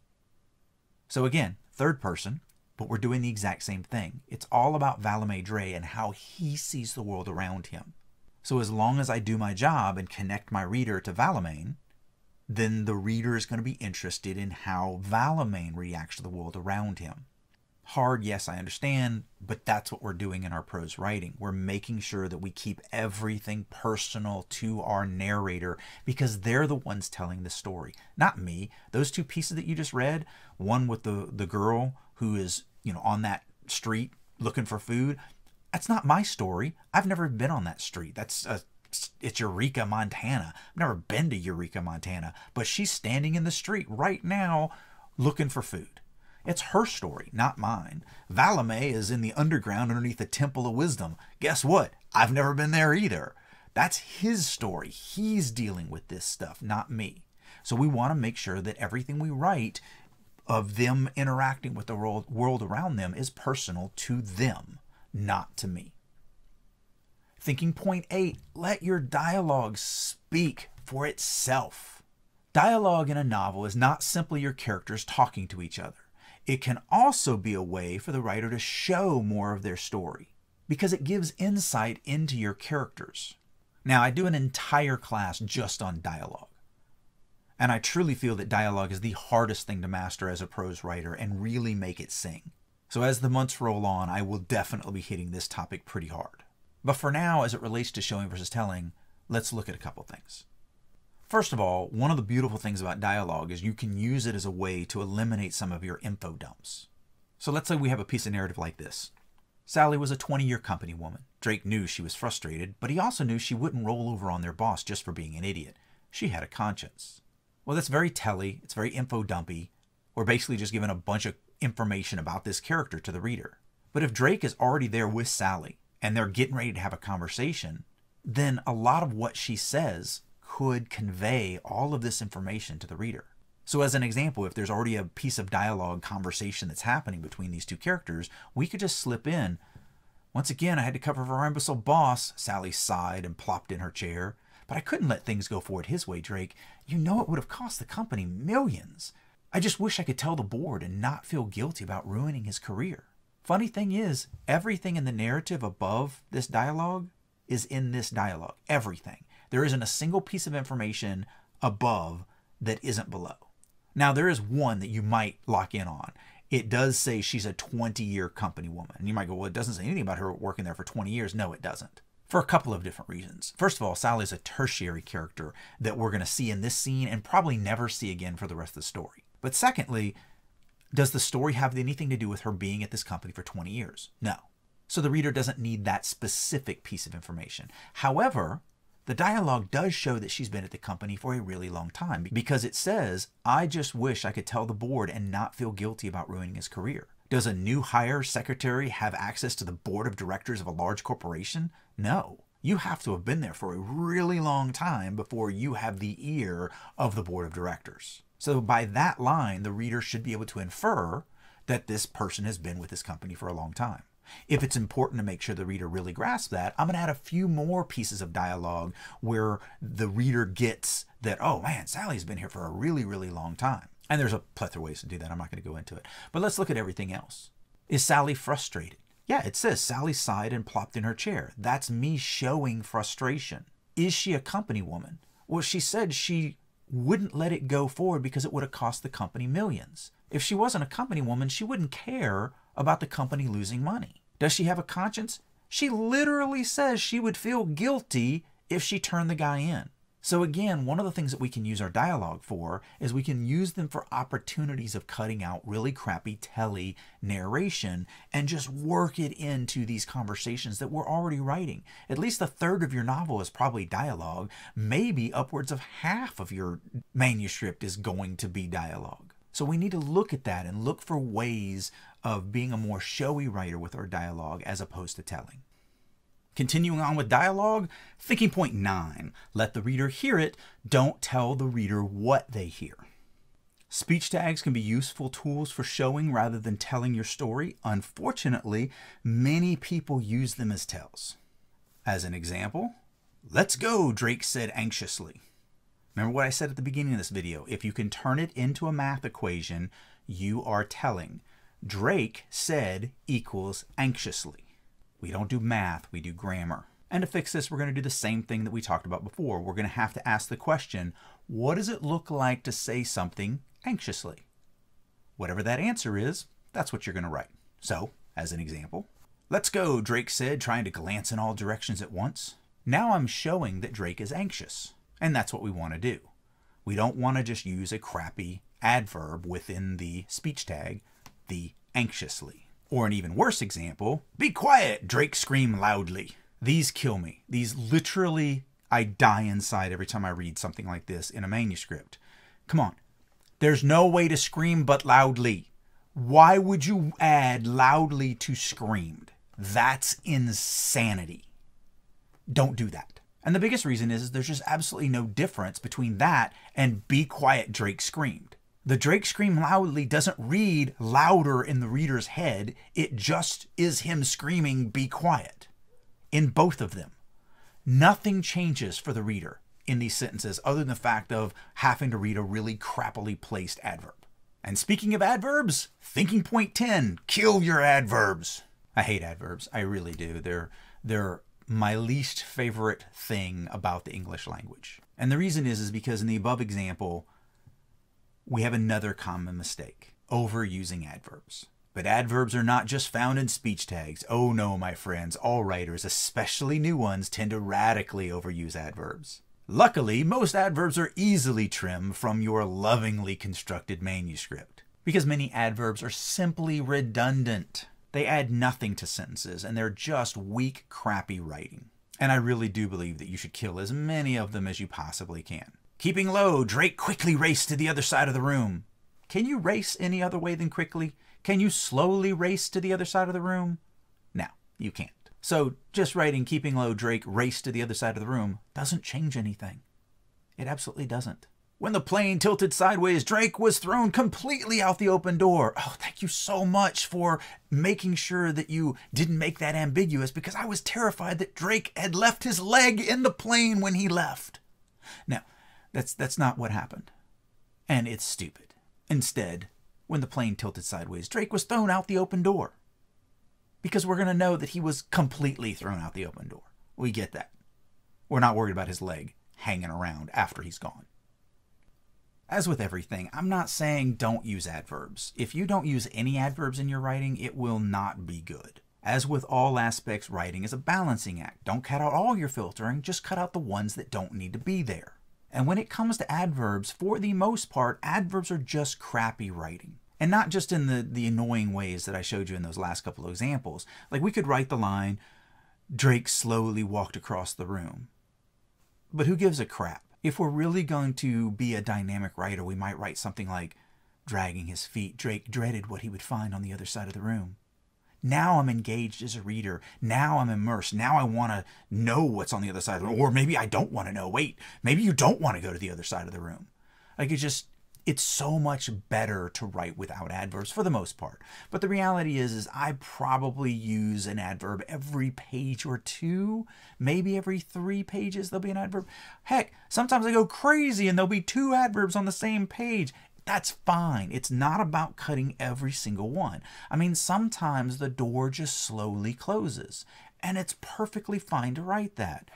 So again, third person, but we're doing the exact same thing. It's all about Valame Dre and how he sees the world around him. So as long as I do my job and connect my reader to Valamain, then the reader is going to be interested in how Valamain reacts to the world around him. Hard, yes, I understand, but that's what we're doing in our prose writing. We're making sure that we keep everything personal to our narrator because they're the ones telling the story, not me. Those two pieces that you just read, one with the girl who is, on that street looking for food, that's not my story. I've never been on that street. It's Eureka, Montana. I've never been to Eureka, Montana, but she's standing in the street right now looking for food. It's her story, not mine. Valame is in the underground underneath the Temple of Wisdom. Guess what? I've never been there either. That's his story. He's dealing with this stuff, not me. So we want to make sure that everything we write of them interacting with the world around them is personal to them, not to me. Thinking point 8, let your dialogue speak for itself. Dialogue in a novel is not simply your characters talking to each other. It can also be a way for the writer to show more of their story because it gives insight into your characters. Now, I do an entire class just on dialogue. And I truly feel that dialogue is the hardest thing to master as a prose writer and really make it sing. So as the months roll on, I will definitely be hitting this topic pretty hard. But for now, as it relates to showing versus telling, let's look at a couple things. First of all, one of the beautiful things about dialogue is you can use it as a way to eliminate some of your info dumps. So let's say we have a piece of narrative like this. Sally was a 20-year company woman. Drake knew she was frustrated, but he also knew she wouldn't roll over on their boss just for being an idiot. She had a conscience. Well, that's very telly. It's very info dumpy. We're basically just giving a bunch of information about this character to the reader. But if Drake is already there with Sally and they're getting ready to have a conversation, then a lot of what she says could convey all of this information to the reader. So as an example, if there's already a piece of dialogue conversation that's happening between these two characters, we could just slip in, once again, I had to cover for our imbecile boss. Sally sighed and plopped in her chair. But I couldn't let things go forward his way, Drake. You know it would have cost the company millions. I just wish I could tell the board and not feel guilty about ruining his career. Funny thing is, everything in the narrative above this dialogue is in this dialogue. Everything. There isn't a single piece of information above that isn't below. Now, there is one that you might lock in on. It does say she's a 20-year company woman. And you might go, well, it doesn't say anything about her working there for 20 years. No, it doesn't. For a couple of different reasons. First of all, Sally's a tertiary character that we're going to see in this scene and probably never see again for the rest of the story. But secondly, does the story have anything to do with her being at this company for 20 years? No. So the reader doesn't need that specific piece of information. However, the dialogue does show that she's been at the company for a really long time because it says, I just wish I could tell the board and not feel guilty about ruining his career. Does a new hire secretary have access to the board of directors of a large corporation? No. You have to have been there for a really long time before you have the ear of the board of directors. So by that line, the reader should be able to infer that this person has been with this company for a long time. If it's important to make sure the reader really grasps that, I'm going to add a few more pieces of dialogue where the reader gets that, oh man, Sally's been here for a really, really long time. And there's a plethora of ways to do that. I'm not going to go into it. But let's look at everything else. Is Sally frustrated? Yeah, it says Sally sighed and plopped in her chair. That's me showing frustration. Is she a company woman? Well, she said she wouldn't let it go forward because it would have cost the company millions. If she wasn't a company woman, she wouldn't care about the company losing money. Does she have a conscience? She literally says she would feel guilty if she turned the guy in. So again, one of the things that we can use our dialogue for is we can use them for opportunities of cutting out really crappy telly narration and just work it into these conversations that we're already writing. At least a third of your novel is probably dialogue. Maybe upwards of half of your manuscript is going to be dialogue. So we need to look at that and look for ways of being a more showy writer with our dialogue as opposed to telling. Continuing on with dialogue, thinking point 9, let the reader hear it, don't tell the reader what they hear. Speech tags can be useful tools for showing rather than telling your story. Unfortunately, many people use them as tells. As an example, "Let's go," Drake said anxiously. Remember what I said at the beginning of this video, if you can turn it into a math equation, you are telling. Drake said equals anxiously. We don't do math, we do grammar. And to fix this, we're going to do the same thing that we talked about before. We're going to have to ask the question, what does it look like to say something anxiously? Whatever that answer is, that's what you're going to write. So, as an example, "Let's go," Drake said, trying to glance in all directions at once. Now I'm showing that Drake is anxious, and that's what we want to do. We don't want to just use a crappy adverb within the speech tag, the anxiously. Or an even worse example, "Be quiet," Drake screamed loudly. These kill me. These literally, I die inside every time I read something like this in a manuscript. Come on. There's no way to scream but loudly. Why would you add loudly to screamed? That's insanity. Don't do that. And the biggest reason is there's just absolutely no difference between that and "Be quiet," Drake screamed. The "Drake screamed loudly" doesn't read louder in the reader's head. It just is him screaming, "Be quiet." In both of them. Nothing changes for the reader in these sentences other than the fact of having to read a really crappily placed adverb. And speaking of adverbs, thinking point 10, kill your adverbs. I hate adverbs. I really do. They're my least favorite thing about the English language. And the reason is because in the above example, we have another common mistake, overusing adverbs. But adverbs are not just found in speech tags. Oh no, my friends, all writers, especially new ones, tend to radically overuse adverbs. Luckily, most adverbs are easily trimmed from your lovingly constructed manuscript, because many adverbs are simply redundant. They add nothing to sentences, and they're just weak, crappy writing. And I really do believe that you should kill as many of them as you possibly can. Keeping low, Drake quickly raced to the other side of the room. Can you race any other way than quickly? Can you slowly race to the other side of the room? No, you can't. So just writing "keeping low, Drake raced to the other side of the room" doesn't change anything. It absolutely doesn't. When the plane tilted sideways, Drake was thrown completely out the open door. Oh, thank you so much for making sure that you didn't make that ambiguous, because I was terrified that Drake had left his leg in the plane when he left. Now, that's not what happened. And it's stupid. Instead, when the plane tilted sideways, Drake was thrown out the open door. Because we're going to know that he was completely thrown out the open door. We get that. We're not worried about his leg hanging around after he's gone. As with everything, I'm not saying don't use adverbs. If you don't use any adverbs in your writing, it will not be good. As with all aspects, writing is a balancing act. Don't cut out all your filtering, just cut out the ones that don't need to be there. And when it comes to adverbs, for the most part, adverbs are just crappy writing. And not just in the annoying ways that I showed you in those last couple of examples. Like we could write the line, "Drake slowly walked across the room." But who gives a crap? If we're really going to be a dynamic writer, we might write something like, "Dragging his feet, Drake dreaded what he would find on the other side of the room." Now I'm engaged as a reader. Now I'm immersed. Now I want to know what's on the other side of the room. Or maybe I don't want to know. Wait, maybe you don't want to go to the other side of the room. Like it's so much better to write without adverbs for the most part. But the reality is I probably use an adverb every page or two. Maybe every 3 pages there'll be an adverb. Heck, sometimes I go crazy and there'll be 2 adverbs on the same page. That's fine. It's not about cutting every single one. I mean, sometimes the door just slowly closes, and it's perfectly fine to write that.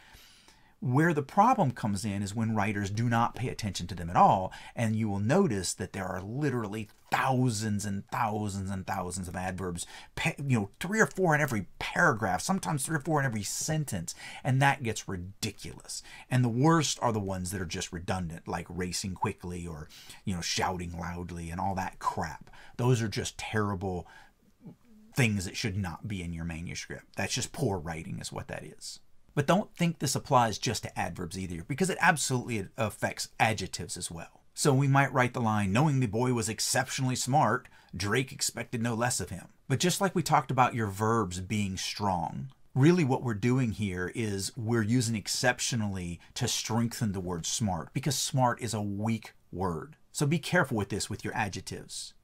Where the problem comes in is when writers do not pay attention to them at all, and you will notice that there are literally thousands and thousands and thousands of adverbs, 3 or 4 in every paragraph, sometimes 3 or 4 in every sentence, and that gets ridiculous. And the worst are the ones that are just redundant, like racing quickly or, shouting loudly and all that crap. Those are just terrible things that should not be in your manuscript. That's just poor writing is what that is. But don't think this applies just to adverbs either, because it absolutely affects adjectives as well. So we might write the line, knowing the boy was exceptionally smart, Drake expected no less of him. But just like we talked about your verbs being strong, really what we're doing here is we're using exceptionally to strengthen the word smart, because smart is a weak word. So be careful with this with your adjectives.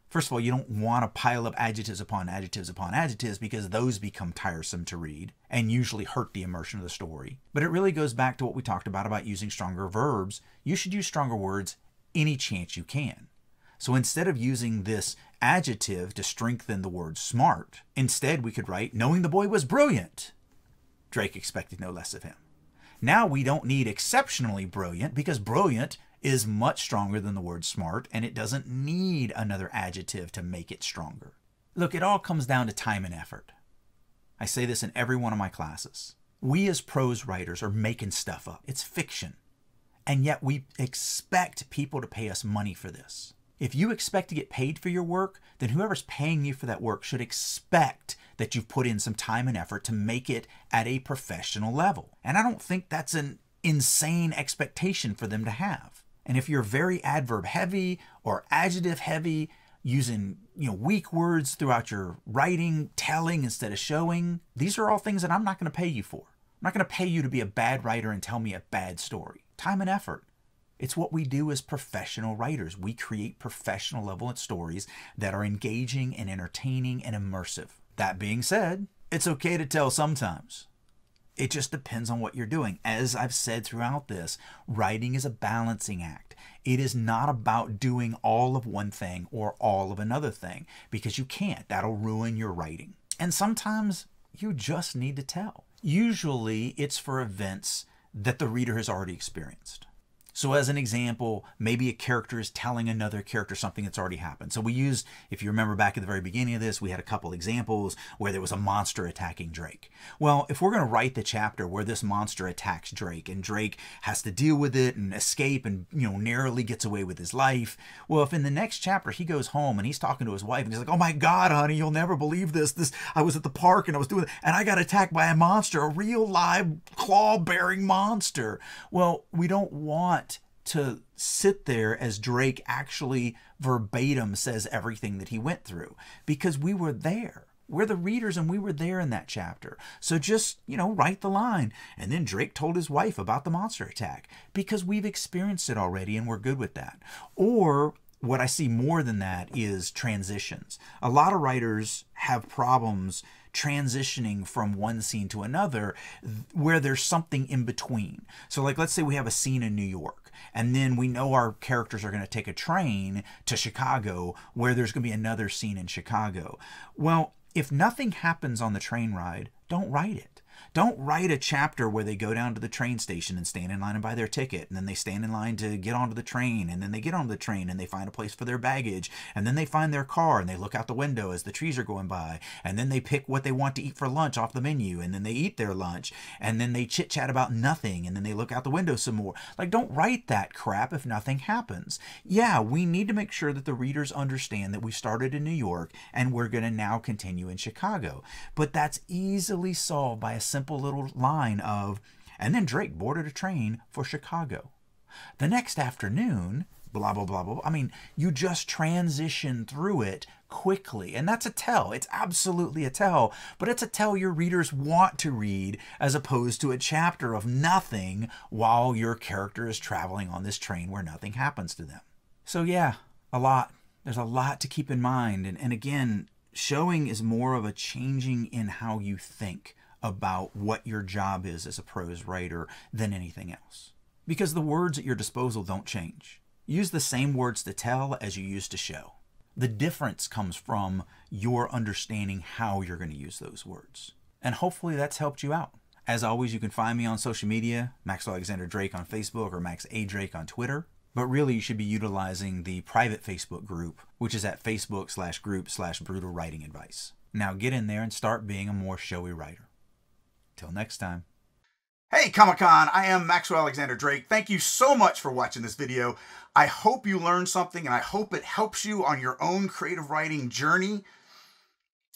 First of all, you don't want to pile up adjectives upon adjectives upon adjectives, because those become tiresome to read and usually hurt the immersion of the story. But it really goes back to what we talked about using stronger verbs. You should use stronger words any chance you can. So instead of using this adjective to strengthen the word smart, instead we could write, knowing the boy was brilliant, Drake expected no less of him. Now we don't need exceptionally brilliant, because brilliant is much stronger than the word smart, and it doesn't need another adjective to make it stronger. Look, it all comes down to time and effort. I say this in every one of my classes. We as prose writers are making stuff up. It's fiction. And yet we expect people to pay us money for this. If you expect to get paid for your work, then whoever's paying you for that work should expect that you've put in some time and effort to make it at a professional level. And I don't think that's an insane expectation for them to have. And if you're very adverb heavy or adjective heavy, using weak words throughout your writing, telling instead of showing, these are all things that I'm not going to pay you for. I'm not going to pay you to be a bad writer and tell me a bad story. Time and effort. It's what we do as professional writers. We create professional level stories that are engaging and entertaining and immersive. That being said, it's okay to tell sometimes. It just depends on what you're doing. As I've said throughout this, writing is a balancing act. It is not about doing all of one thing or all of another thing, because you can't. That'll ruin your writing. And sometimes you just need to tell. Usually it's for events that the reader has already experienced. So as an example, maybe a character is telling another character something that's already happened. So we used, if you remember back at the very beginning of this, we had a couple examples where there was a monster attacking Drake. Well, if we're going to write the chapter where this monster attacks Drake and Drake has to deal with it and escape and, narrowly gets away with his life. Well, if in the next chapter he goes home and he's talking to his wife and he's like, oh my God, honey, you'll never believe this. I was at the park and I was doing it and I got attacked by a monster, a real live claw-bearing monster. Well, we don't want to sit there as Drake actually verbatim says everything that he went through, because we were there. We're the readers and we were there in that chapter. So just, write the line. And then Drake told his wife about the monster attack, because we've experienced it already and we're good with that. Or what I see more than that is transitions. A lot of writers have problems transitioning from one scene to another where there's something in between. So like, let's say we have a scene in New York, and then we know our characters are going to take a train to Chicago where there's going to be another scene in Chicago. Well, if nothing happens on the train ride, don't write it. Don't write a chapter where they go down to the train station and stand in line and buy their ticket, and then they stand in line to get onto the train, and then they get onto the train and they find a place for their baggage, and then they find their car and they look out the window as the trees are going by, and then they pick what they want to eat for lunch off the menu, and then they eat their lunch, and then they chit-chat about nothing, and then they look out the window some more. Like, don't write that crap if nothing happens. Yeah, we need to make sure that the readers understand that we started in New York and we're going to now continue in Chicago. But that's easily solved by a simple little line of, and then Drake boarded a train for Chicago. The next afternoon, blah, blah, blah, blah. I mean, you just transition through it quickly. And that's a tell. It's absolutely a tell. But it's a tell your readers want to read, as opposed to a chapter of nothing while your character is traveling on this train where nothing happens to them. So yeah, a lot. There's a lot to keep in mind. And again, showing is more of a changing in how you think about what your job is as a prose writer than anything else. Because the words at your disposal don't change. Use the same words to tell as you use to show. The difference comes from your understanding how you're going to use those words. And hopefully that's helped you out. As always, you can find me on social media, Maxwell Alexander Drake on Facebook or Max A. Drake on Twitter. But really, you should be utilizing the private Facebook group, which is at facebook.com/group/brutal writing advice. Now get in there and start being a more showy writer. Till next time. Hey Comic-Con, I am Maxwell Alexander Drake. Thank you so much for watching this video. I hope you learned something and I hope it helps you on your own creative writing journey.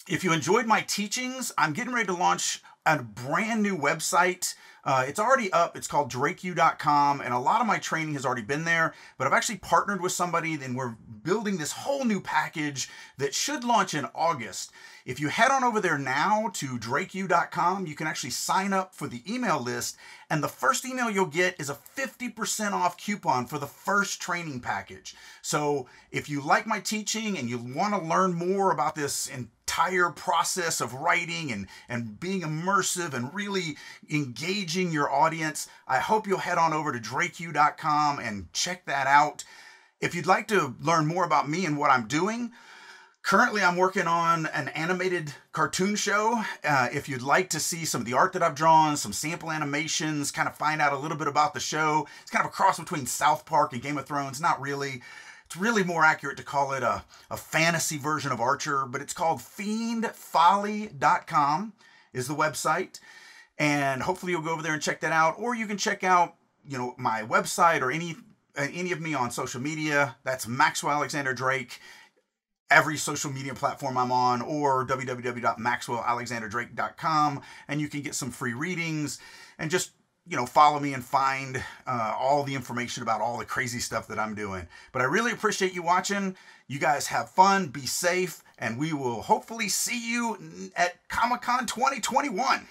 If you enjoyed my teachings, I'm getting ready to launch a brand new website. It's already up. It's called drakeu.com, and a lot of my training has already been there, but I've actually partnered with somebody, and we're building this whole new package that should launch in August. If you head on over there now to drakeu.com, you can actually sign up for the email list, and the first email you'll get is a 50% off coupon for the first training package. So if you like my teaching and you want to learn more about this entire process of writing and being immersive and really engaging your audience, I hope you'll head on over to drakeu.com and check that out. If you'd like to learn more about me and what I'm doing, currently I'm working on an animated cartoon show. If you'd like to see some of the art that I've drawn, some sample animations, kind of find out a little bit about the show. It's kind of a cross between South Park and Game of Thrones. Not really. It's really more accurate to call it a fantasy version of Archer, but it's called fiendfolly.com is the website. And hopefully you'll go over there and check that out. Or you can check out, my website or any of me on social media. That's Maxwell Alexander Drake. Every social media platform I'm on, or www.maxwellalexanderdrake.com, and you can get some free readings and just follow me and find all the information about all the crazy stuff that I'm doing. But I really appreciate you watching. You guys have fun, be safe, and we will hopefully see you at Comic-Con 2021.